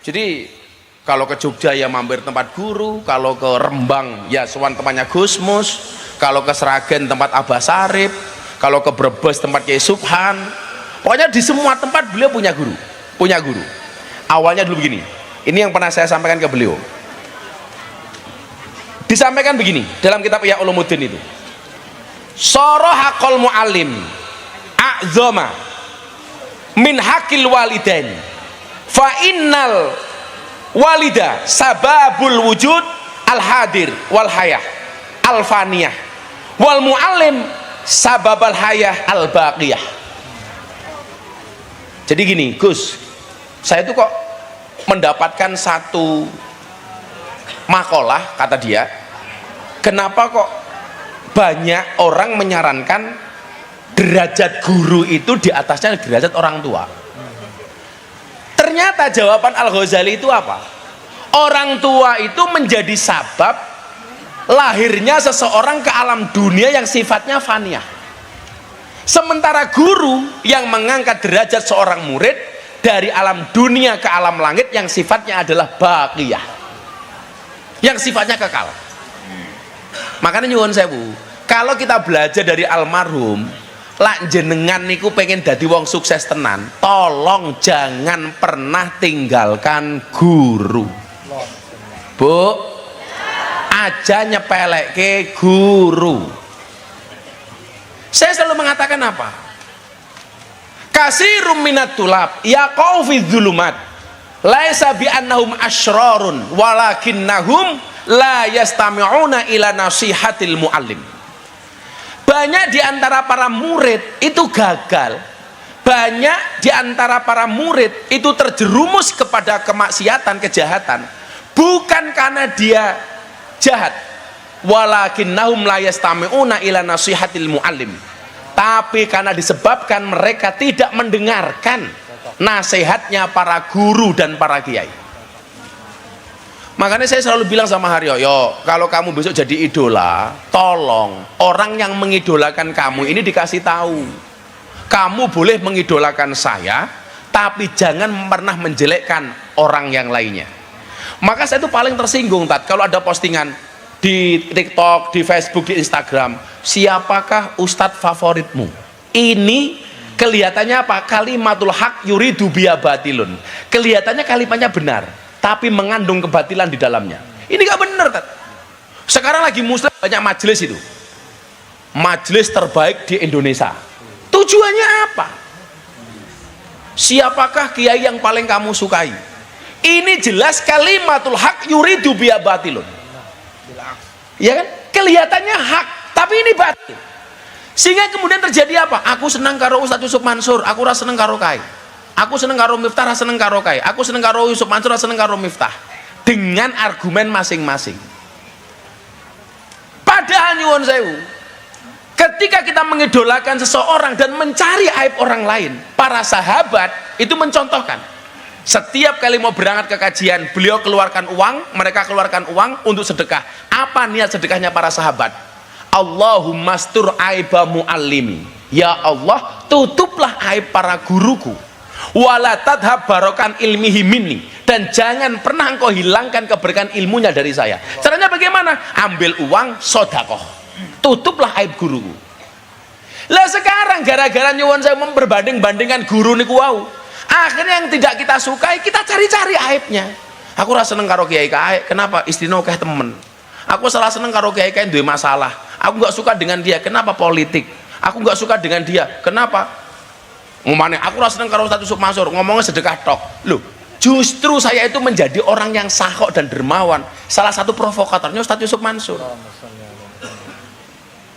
Jadi kalau ke Jogja ya mampir tempat guru, kalau ke Rembang ya sowan tempatnya Gus Mus, kalau ke Sragen tempat Abah Sarip, kalau ke Brebes tempat Kiai Subhan. Pokoknya di semua tempat beliau punya guru, punya guru. Awalnya dulu begini, ini yang pernah saya sampaikan ke beliau. Disampaikan begini dalam kitab Ihya Ulumuddin itu, sarahaqal muallim a'zama min haqqil walidain fa innal walida sababul wujud al hadir wal hayah al faniyah wal muallim sababal hayah al baqiyah. Jadi gini, Gus, saya itu kok mendapatkan satu makalah, kata dia, kenapa kok banyak orang menyarankan derajat guru itu di atasnya derajat orang tua. Ternyata jawaban Al-Ghazali itu apa? Orang tua itu menjadi sabab lahirnya seseorang ke alam dunia yang sifatnya faniyah. Sementara guru yang mengangkat derajat seorang murid dari alam dunia ke alam langit yang sifatnya adalah baqiyah, yang sifatnya kekal. Makanya nyuwun sewu, kalau kita belajar dari almarhum, lak jenengan niku pengen dadi wong sukses tenan, tolong jangan pernah tinggalkan guru. Bu, aja nyepelekke guru. Saya selalu mengatakan apa? Kasirum minat tulab yaqau fi dzulumat laisa bi annahum asyrarun walakinnahum la yastami'una ila nasihatil muallim. Banyak di antara para murid itu gagal. Banyak di antara para murid itu terjerumus kepada kemaksiatan, kejahatan, bukan karena dia jahat, walakinnahum la yastami'una ila nasihatil muallim, tapi karena disebabkan mereka tidak mendengarkan nasihatnya para guru dan para kiai. Makanya saya selalu bilang sama Haryoyo, kalau kamu besok jadi idola, tolong orang yang mengidolakan kamu ini dikasih tahu, kamu boleh mengidolakan saya, tapi jangan pernah menjelekkan orang yang lainnya. Maka saya itu paling tersinggung, Tat, kalau ada postingan di TikTok, di Facebook, di Instagram, siapakah ustadz favoritmu? Ini kelihatannya apa? Kalimatul haq yuridu biya batilun. Kelihatannya kalimatnya benar, tapi mengandung kebatilan di dalamnya. Ini gak benar, Tat. Sekarang lagi muslim banyak majelis itu, majelis terbaik di Indonesia. Tujuannya apa? Siapakah kiai yang paling kamu sukai? Ini jelas kalimatul haq yuridu biya batilun. Ya kan? Kelihatannya hak, tapi ini batil. Sehingga kemudian terjadi apa? Aku senang karo Ustadz Yusuf Mansur, aku rasa seneng karo Kai. Aku seneng karo Miftah, rasa seneng karo Kai. Aku seneng karo Yusuf Mansur, rasa seneng karo Miftah. Dengan argumen masing-masing. Padahal nyuwun sewu, ketika kita mengidolakan seseorang dan mencari aib orang lain, para sahabat itu mencontohkan. Setiap kali mau berangkat ke kajian, beliau keluarkan uang, mereka keluarkan uang untuk sedekah. Apa niat sedekahnya para sahabat? Allahumma stur aiba muallimi. Ya Allah, tutuplah aib para guruku. Wala tadhab barokan ilmihi minni. Dan jangan pernah engkau hilangkan keberkahan ilmunya dari saya. Caranya bagaimana? Ambil uang, sodakoh. Tutuplah aib guruku. Lah sekarang gara-gara nyuwun saya memperbanding-bandingkan guru niku wau. Akhirnya yang tidak kita sukai, kita cari-cari aibnya. Aku rasa seneng karo kiai kae, kenapa? Istrine akeh temen. Aku salah seneng karo kiai kae duwe masalah. Aku nggak suka dengan dia, kenapa? Politik. Aku nggak suka dengan dia, kenapa? Ngomongnya, aku rasa seneng karo Ustadz Yusuf Mansur, ngomongnya sedekah tok. Loh, justru saya itu menjadi orang yang sahok dan dermawan. Salah satu provokatornya Ustadz Yusuf Mansur.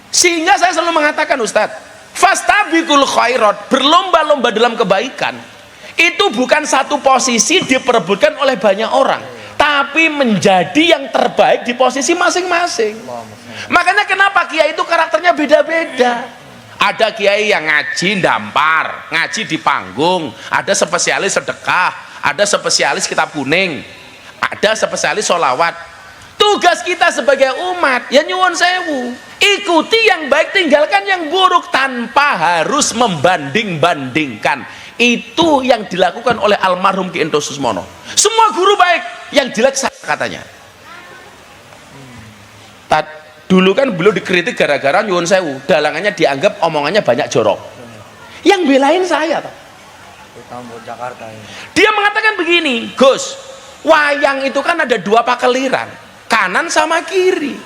Sehingga saya selalu mengatakan, Ustadz, fastabiqul khairat, berlomba-lomba dalam kebaikan. Itu bukan satu posisi diperebutkan oleh banyak orang, tapi menjadi yang terbaik di posisi masing-masing. Makanya kenapa kiai itu karakternya beda-beda. Ada kiai yang ngaji dampar, ngaji di panggung, ada spesialis sedekah, ada spesialis kitab kuning, ada spesialis sholawat. Tugas kita sebagai umat ya nyuwun sewu, ikuti yang baik, tinggalkan yang buruk tanpa harus membanding-bandingkan. Itu yang dilakukan oleh almarhum Ki Ento Susmono. Semua guru baik, yang jelek katanya. Dulu kan beliau dikritik gara-gara nyuwun sewu, dalangannya dianggap omongannya banyak jorok. Yang belain saya Jakarta ini. dia mengatakan begini, Gus, wayang itu kan ada dua pakeliran, kanan sama kiri.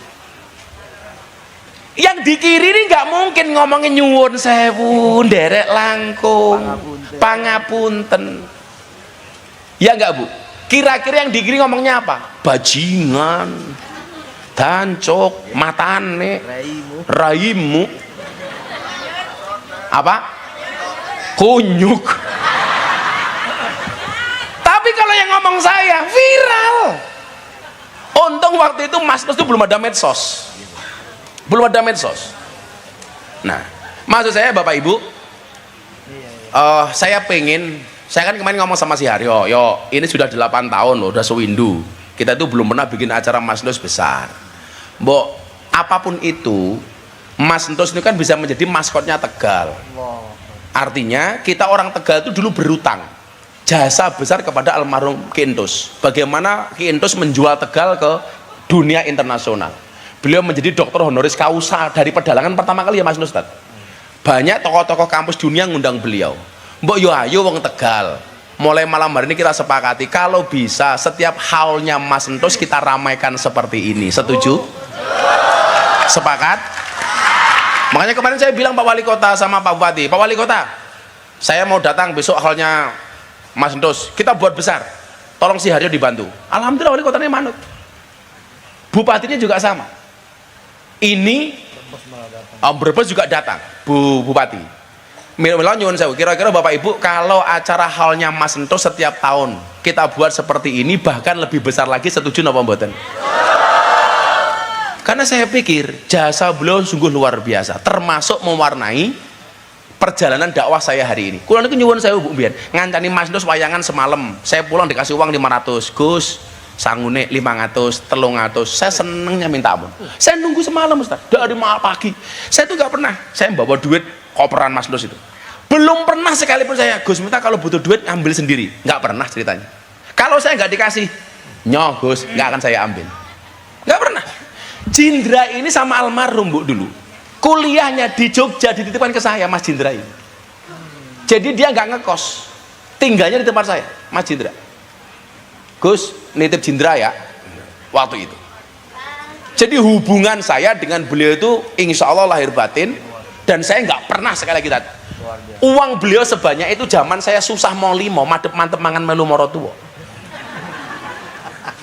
Yang di kiri ini nggak mungkin ngomongin nyuwun sewu, derek langkung, pangapunten. Ya nggak Bu? Kira-kira yang di kiri ngomongnya apa? Bajingan, dancok, matane, raimu, apa? Kunyuk. Tapi kalau yang ngomong saya viral. Untung waktu itu Mas Nus itu belum ada medsos. Belum ada medsos. Nah, maksud saya Bapak Ibu, saya kan kemarin ngomong sama si Haryo, yo ini sudah 8 tahun loh, udah sewindu. Kita tuh belum pernah bikin acara Mas Nus besar. Mbok, apapun itu, Mas Nus itu kan bisa menjadi maskotnya Tegal. Artinya kita orang Tegal itu dulu berutang jasa besar kepada almarhum Ki Entus. Bagaimana Ki Entus menjual Tegal ke dunia internasional. Beliau menjadi doktor honoris causa dari pedalangan pertama kali ya Mas Nustad. Banyak tokoh-tokoh kampus dunia ngundang beliau. Mbok yo ayo wong Tegal. Mulai malam hari ini kita sepakati kalau bisa setiap haulnya Mas Entus kita ramaikan seperti ini. Setuju? Sepakat? Makanya kemarin saya bilang Pak Wali Kota sama Pak Bupati, Pak Wali Kota, saya mau datang besok haulnya Mas Entus, kita buat besar. Tolong si Haryo dibantu. Alhamdulillah Wali Kotanya manut. Bupatinya juga sama. Ini Brebes juga datang, Bu Bupati. Mila nyuwun sewu, kira-kira Bapak Ibu kalau acara halnya Mas Entus setiap tahun kita buat seperti ini, bahkan lebih besar lagi, setuju napa mboten? Karena saya pikir jasa beliau sungguh luar biasa, termasuk mewarnai perjalanan dakwah saya hari ini. Kula niku nyuwun sewu Bu mbiyen, ngancani Mas Entus wayangan semalam, saya pulang dikasih uang 500, Gus sangune 500, 300, saya senengnya minta ampun. Saya nunggu semalam Ustaz, dari malam pagi. Saya tuh gak pernah, saya bawa duit koperan Mas Entus itu. Belum pernah sekalipun saya, Gus minta kalau butuh duit ambil sendiri. Gak pernah ceritanya. Kalau saya gak dikasih, nyoh Gus, gak akan saya ambil. Gak pernah. Jindra ini sama almarhum Bu dulu. Kuliahnya di Jogja dititipkan ke saya Mas Jindra ini. Jadi dia gak ngekos, tinggalnya di tempat saya, Mas Jindra. Gus nitip Jindra ya waktu itu. Jadi hubungan saya dengan beliau itu insya Allah lahir batin, dan saya nggak pernah sekali lagi tadi uang beliau sebanyak itu zaman saya susah mau limo madep mantep mangan melu moro tuwo.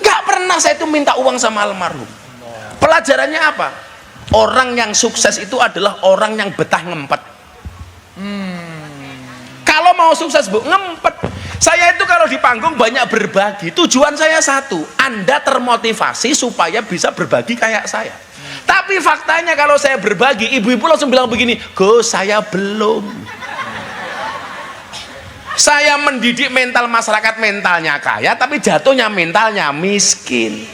Nggak pernah saya itu minta uang sama almarhum. Pelajarannya apa? Orang yang sukses itu adalah orang yang betah ngempet. Kalau mau sukses Bu, ngempet. Saya itu kalau di panggung banyak berbagi, tujuan saya satu, Anda termotivasi supaya bisa berbagi kayak saya. Tapi faktanya kalau saya berbagi, ibu-ibu langsung bilang begini, Gus saya belum. Saya mendidik mental masyarakat, mentalnya kaya tapi jatuhnya mentalnya miskin.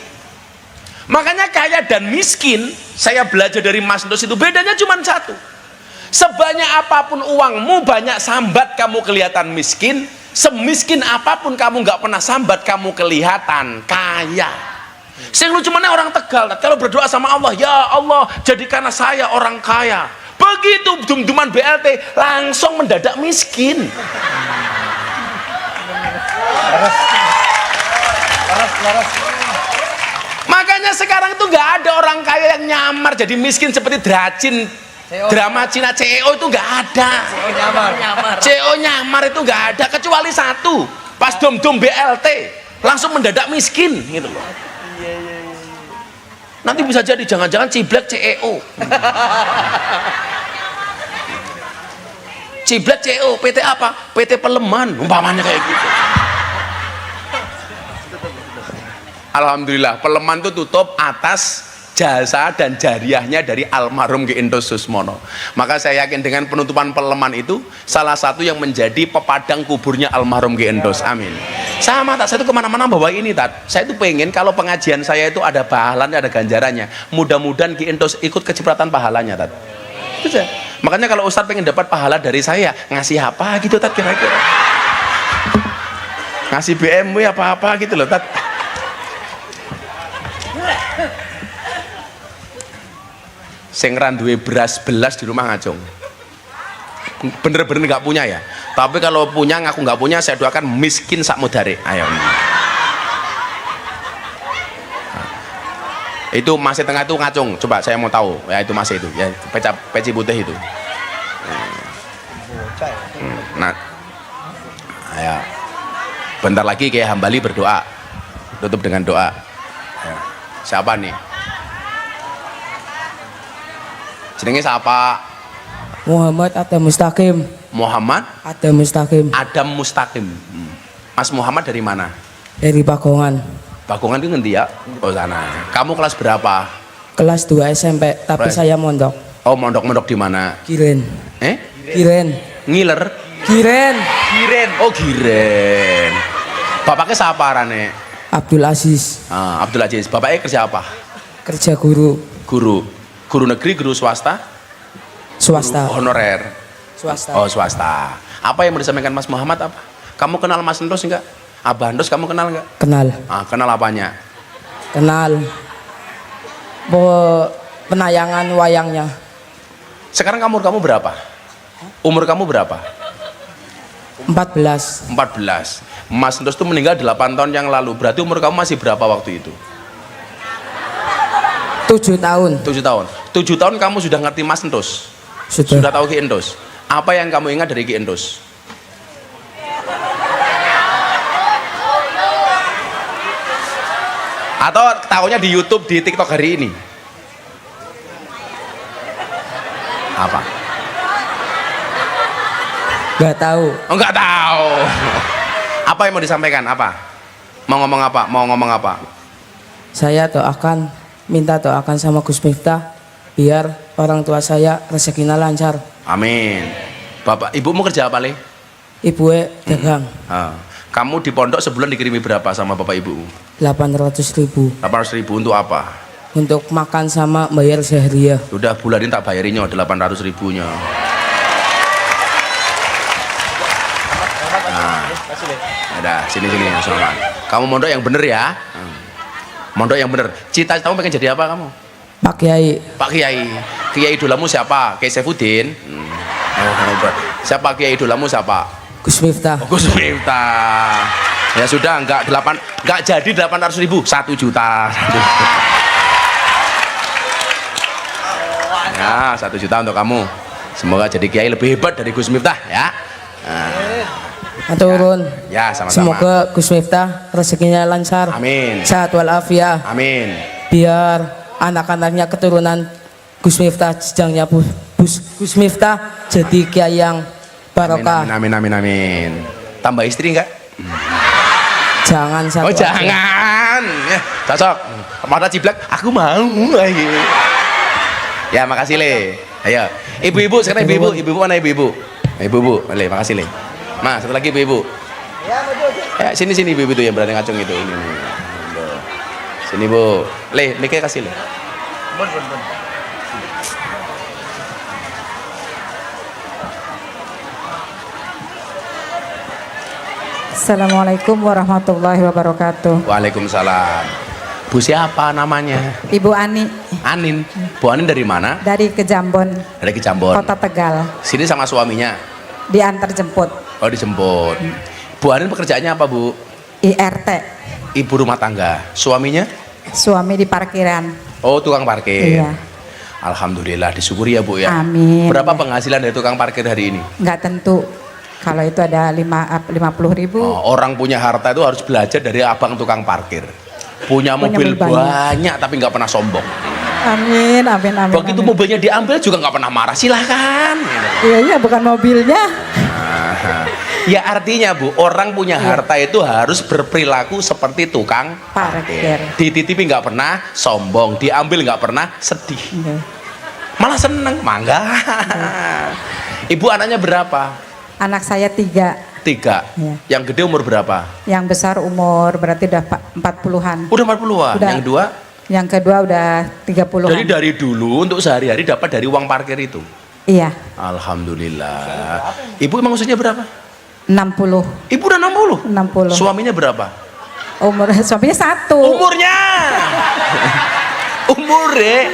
Makanya kaya dan miskin, saya belajar dari Mas Entus itu bedanya cuma satu. Sebanyak apapun uangmu, banyak sambat kamu kelihatan miskin. Semiskin apapun kamu nggak pernah sambat, kamu kelihatan kaya. Sing lucu mana orang Tegal, kalau berdoa sama Allah, ya Allah jadikanlah saya orang kaya. Begitu dum-duman BLT langsung mendadak miskin. Makanya sekarang itu nggak ada orang kaya yang nyamar jadi miskin seperti Dracin. Drama Cina CEO itu nggak ada. CEO nyamar itu nggak ada, kecuali satu, pas dom-dom BLT langsung mendadak miskin gitu loh. Nanti bisa jadi jangan-jangan ciblek CEO. Ciblek CEO, PT apa? PT Peleman, umpamanya kayak gitu. Alhamdulillah Peleman itu tutup atas jasa dan jariahnya dari almarhum Ki Entus Susmono. Maka saya yakin dengan penutupan Peleman itu salah satu yang menjadi pepadang kuburnya almarhum Ki Entus. Amin. Sama tak, saya itu kemana-mana bawa ini tak. Saya itu pengen kalau pengajian saya itu ada pahalanya, ada ganjarannya. Mudah-mudahan Ki Entos ikut kecipratan pahalanya tak. Itu saja. Makanya kalau Ustadz pengen dapat pahala dari saya, ngasih apa gitu tak kira-kira? Ngasih BMW apa-apa gitu loh tak. Sing ra duwe beras belas di rumah ngacung. Bener-bener nggak punya ya. Tapi kalau punya ngaku nggak punya, saya doakan miskin sak mudare. Ayo. Itu masih tengah itu ngacung. Coba saya mau tahu. Ya itu masih itu. Ya peci putih itu. Nah. Ayo. Bentar lagi kayak Hambali berdoa. Tutup dengan doa. Ya. Siapa nih? Jenenge siapa? Muhammad Adam Mustaqim. Muhammad Adam Mustaqim Adam Mustaqim. Mas Muhammad dari mana? dari Pagongan. Bagongan itu ngendi ya? Oh sana. Kamu kelas berapa? Kelas 2 SMP, tapi Kelas. saya mondok. Oh mondok-mondok di mana? Kiren. Kiren. Ngiler? Kiren. Giren. Oh Giren. Bapaknya siapa arane? Abdul Aziz, Ah, Abdul Aziz. Bapaknya kerja apa? kerja guru Guru. Guru negeri, guru swasta? swasta. Guru honorer. Swasta. Oh swasta. Apa yang mau disampaikan Mas Muhammad apa? Kamu kenal Mas Endos enggak? Abah Endos kamu kenal enggak? Kenal. Ah, kenal apanya? Kenal. Penayangan wayangnya. Sekarang kamu berapa? Umur kamu berapa? 14. 14. Mas Endos itu meninggal 8 tahun yang lalu. Berarti umur kamu masih berapa waktu itu? 7 tahun. 7 tahun. 7 tahun kamu sudah ngerti Mas Endos? Sudah tahu Ki Endos? Apa yang kamu ingat dari Ki Endos? Atau tahunya di YouTube, di TikTok hari ini? Apa? Gak tahu. Oh, enggak tahu. Apa yang mau disampaikan? Apa? Mau ngomong apa? Mau ngomong apa? Saya minta doakan sama Gus Miftah biar orang tua saya rezekinya lancar. Amin. Bapak, ibumu kerja apa, Le? Ibu dagang. Ah. Kamu di pondok sebulan dikirimi berapa sama bapak ibu? 800.000 800.000 untuk apa? untuk makan sama bayar sehariah. Udah bulanin tak bayarinnya 800.000-nya. Nah, ada sini sama. Kamu mondok yang bener ya. Mondok yang bener. Cita-citamu pengen jadi apa kamu? Pak Kiai, Pak Kiai. Kiai idolamu siapa? Kiai Saifuddin. Oh, siapa Kiai idolamu siapa? Gus Miftah. Oh, Gus Miftah. Ya sudah, enggak jadi 800.000, 1 juta. Ya, 1 juta untuk kamu. Semoga jadi kiai lebih hebat dari Gus Miftah ya. Turun. Ya, sama-sama. Semoga Gus Miftah rezekinya lancar. Amin. Sehat walafiat. Amin. Biar anak-anaknya keturunan Gus Miftah, jenjangnya Gus Miftah jadi kiai yang barokah. Amin. Tambah istri enggak? Jangan satu. Oh, aja. jangan. Ya, cocok. Mata ciblak, aku mau. Ya, makasih Le. Ayo, ibu-ibu sekarang ibu-ibu mana ibu-ibu? Ibu-ibu, Le, makasih Le. Mas, satu lagi ibu-ibu. Ya, sini ibu-ibu itu yang berani ngacung itu. Ini. Sini Bu. Le, mic kasih Le. Assalamualaikum warahmatullahi wabarakatuh. Waalaikumsalam. Bu siapa namanya? Ibu Ani Anin. Bu Anin dari mana? dari Kejambon, Dari Kejambon. Kota Tegal, Sini sama suaminya. diantar jemput. Oh, dijemput. Bu Anin pekerjaannya apa, Bu? IRT, Ibu rumah tangga. Suaminya? suami di parkiran. Oh, tukang parkir. Iya. Alhamdulillah, disyukuri ya Bu ya. Amin. Berapa penghasilan dari tukang parkir hari ini? Nggak tentu. Kalau itu ada 50.000. Oh, orang punya harta itu harus belajar dari abang tukang parkir. Punya Punya mobil mobil banyak tapi nggak pernah sombong. Amin. Begitu amin. mobilnya diambil juga nggak pernah marah. Silahkan. Iya, bukan mobilnya. Ya artinya Bu, orang punya harta itu harus berperilaku seperti tukang Parkir. dititipi nggak pernah sombong, diambil nggak pernah sedih, Iya. malah seneng, mangga. Ibu anaknya berapa? Anak saya 3. 3. Iya. Yang gede umur berapa? Yang besar umur berarti udah 40-an. Udah 40-an. Udah. Yang kedua? Yang kedua udah 30-an. Jadi dari dulu untuk sehari-hari dapat dari uang parkir itu. Iya, Alhamdulillah. Ibu emang usianya berapa? 60. Ibu udah 60. 60. Suaminya berapa? Suaminya 1. Umurnya.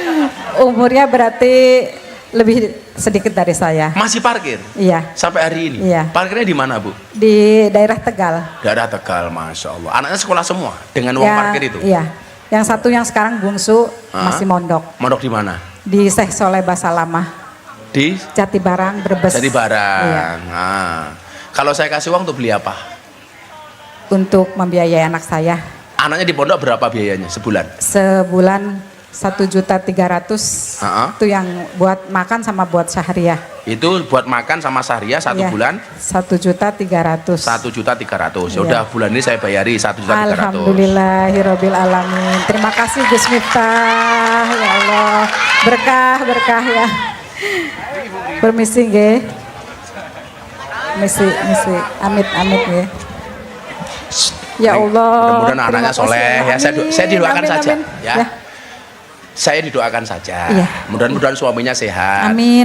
Umurnya berarti lebih sedikit dari saya. Masih parkir? Iya, Sampai hari ini? Iya. Parkirnya di mana, Bu? di daerah Tegal. Daerah Tegal, Masya Allah. Anaknya sekolah semua dengan uang parkir itu? Iya. Yang satu yang sekarang bungsu Hah? masih mondok Mondok di mana? di Syekh Soleh Basalamah, Di Jatibarang, Brebes. Jatibarang. Iya. Nah, kalau saya kasih uang untuk beli apa? Untuk membiayai anak saya. Anaknya di pondok berapa biayanya sebulan? Sebulan 1.300.000. Ha-ha. Itu yang buat makan sama buat syahriah. Itu buat makan sama Sahria satu Iya. bulan 1.300.000. 1.300.000. Ya Iya. udah bulan ini saya bayari 1.300.000. Alhamdulillahirabbil alamin. Terima kasih Gus Miftah. Ya Allah, berkah ya. Permisi nggih. Misi. Amit nggih. Ya Allah. Mudah-mudahan anaknya terima kasih. soleh ya. Saya didoakan Amin, saja amin. ya. Saya didoakan saja. Iya. Mudah-mudahan suaminya sehat. Amin.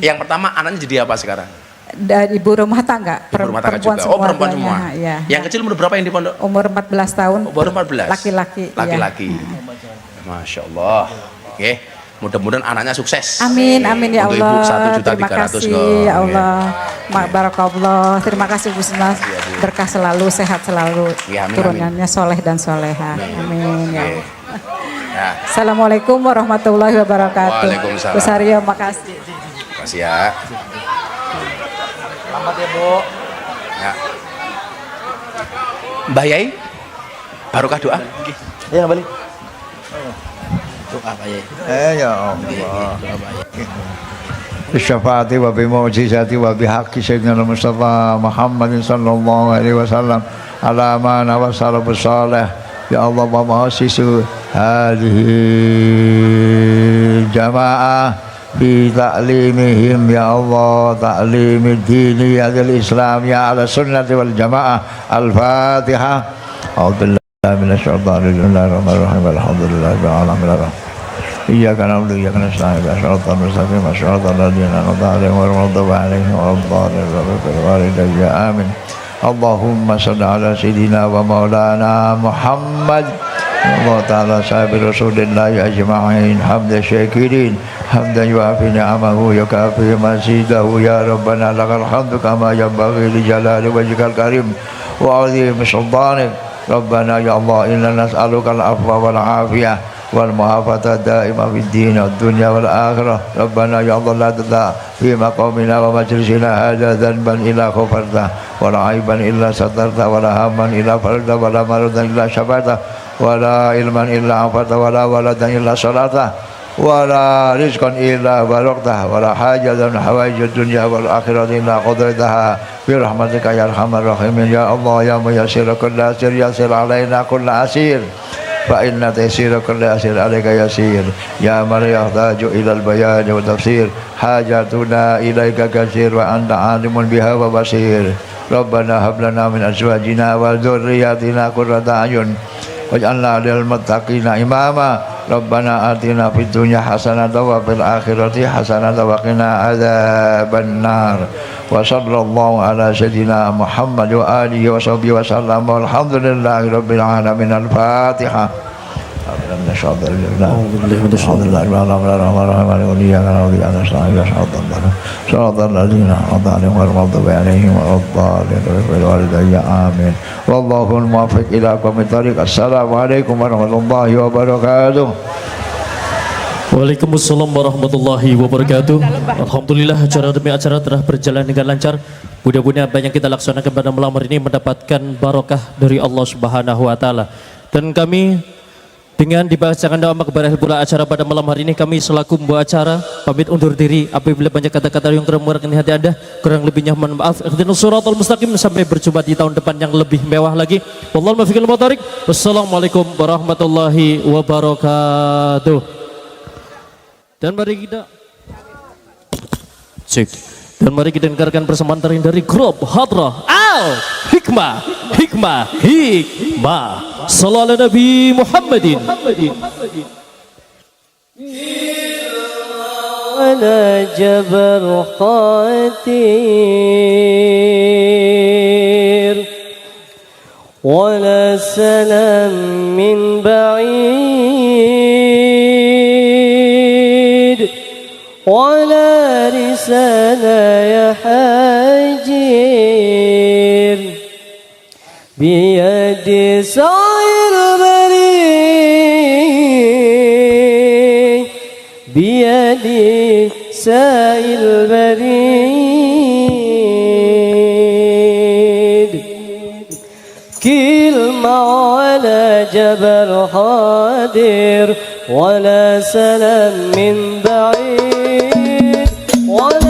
Yang pertama anaknya jadi apa sekarang? Dan ibu rumah tangga, Ibu rumah tangga perempuan juga. semua. Oh, perempuan semua. Iya. Yang kecil umur berapa yang di pondok? Umur 14 tahun. Oh, baru 14. Laki-laki. Iya. Laki-laki. Masya Allah. Oke. Mudah-mudahan anaknya sukses. Amin ya Untuk Allah. Ibu 1.300.000 Terima kasih kok. ya Allah. Barakallah. Terima kasih Bu Sunas. Iya, Bu. Berkah selalu, sehat selalu. Iya, amin, Turunannya soleh dan soleha. Amin ya Oke. Allah. Ya, Assalamualaikum warahmatullahi wabarakatuh. Waalaikumsalam. Bu Sario, makasih. terima kasih ya. Selamat ya, Bu. Ya. Mbah Yai, barokah doa. Ya, balik. Doa Pak Yai. Ya Allah. Bisyafaati wa bimu'jizati wa bihaqi Sayyidina Mustafa Muhammadin sallallahu alaihi wasallam ala ma nawasala bisalih. Ya Allah wa mahasisu hadhihi jamaah fi ta'limihim ya Allah ta'limid dini adil islam ya ala sunnati wal jamaah al-fatihah. A'udzubillahi minasyaitonir rajim. Bismillahirrahmanirrahim. Alhamdulillahirabbil alamin. إياك نعبد وإياك نستعين صراط المستقيم صراط الذين أنعمت عليهم غير المغضوب عليهم ولا الضالين والدي آمين. اللهم صل على سيدنا ومولانا محمد الله تعالى صاحب رسول الله أجمعين حمد الشاكرين حمدا يوافي نعمه يكافي مزيده يا ربنا لك الحمد كما ينبغي لجلال وجهك الكريم وعظيم سلطانك. ربنا يا الله إنا نسألك العفو والعافية والمعافاة الدائمة في الدين والدنيا والآخرة. ربنا يا الله لا تدع في مقامنا ومجلسنا هذا ذنبا إلا غفرته ولا عيبا إلا سترته ولا هما إلا فرجته ولا مرضا إلا شفيته ولا علما إلا عفته ولا ولدا إلا صلاته ولا رزقا إلا باركته ولا حاجة من حوائج الدنيا والآخرة إلا قضيتها برحمتك يا أرحم الراحمين. يا الله يا ميسر كل أسير يسر علينا كل أسير فإن تيسير كل أسير عليك يسير. يا من يحتاج إلى البيان والتفسير حاجتنا إليك كثير وأنت عالم بها وبصير. ربنا هب لنا من أزواجنا وذرياتنا قرة أعين واجعلنا للمتقين إماما. ربنا آتنا في الدنيا حسنة وفي الآخرة حسنة وقنا عذاب النار. وصلى الله على سيدنا محمد وآله وصحبه وسلم والحمد لله رب العالمين. الفاتحة. صراط الذين أنعمت عليهم غير المغضوب عليهم ولا الضالين آمين. والله الموفق إلى قوم الطريق. السلام عليكم ورحمة الله وبركاته. Waalaikumsalam warahmatullahi wabarakatuh. Alhamdulillah acara demi acara telah berjalan dengan lancar. Mudah-mudahan apa yang kita laksanakan pada malam hari ini mendapatkan barokah dari Allah Subhanahu wa taala. Dan kami dengan dibacakan doa kepada pula acara pada malam hari ini, kami selaku membawa acara pamit undur diri apabila banyak kata-kata yang kurang mengurangkan hati Anda, kurang lebihnya mohon maaf. Ihdinas siratal mustaqim, sampai berjumpa di tahun depan yang lebih mewah lagi. Wallahul muwaffiq ila aqwamit thoriq. Wassalamualaikum warahmatullahi wabarakatuh. Dan mari kita cek Dan mari kita dengarkan persembahan tarian dari grup Hadrah Al Hikmah. Sallallahu ala Nabi Muhammadin. Wala jabar khatir wala salam min ba'id wala risala ya hajir biyadi sa'il bari biyadi sa'il barid kilma wala jabar hadir wala salam min ba'id wala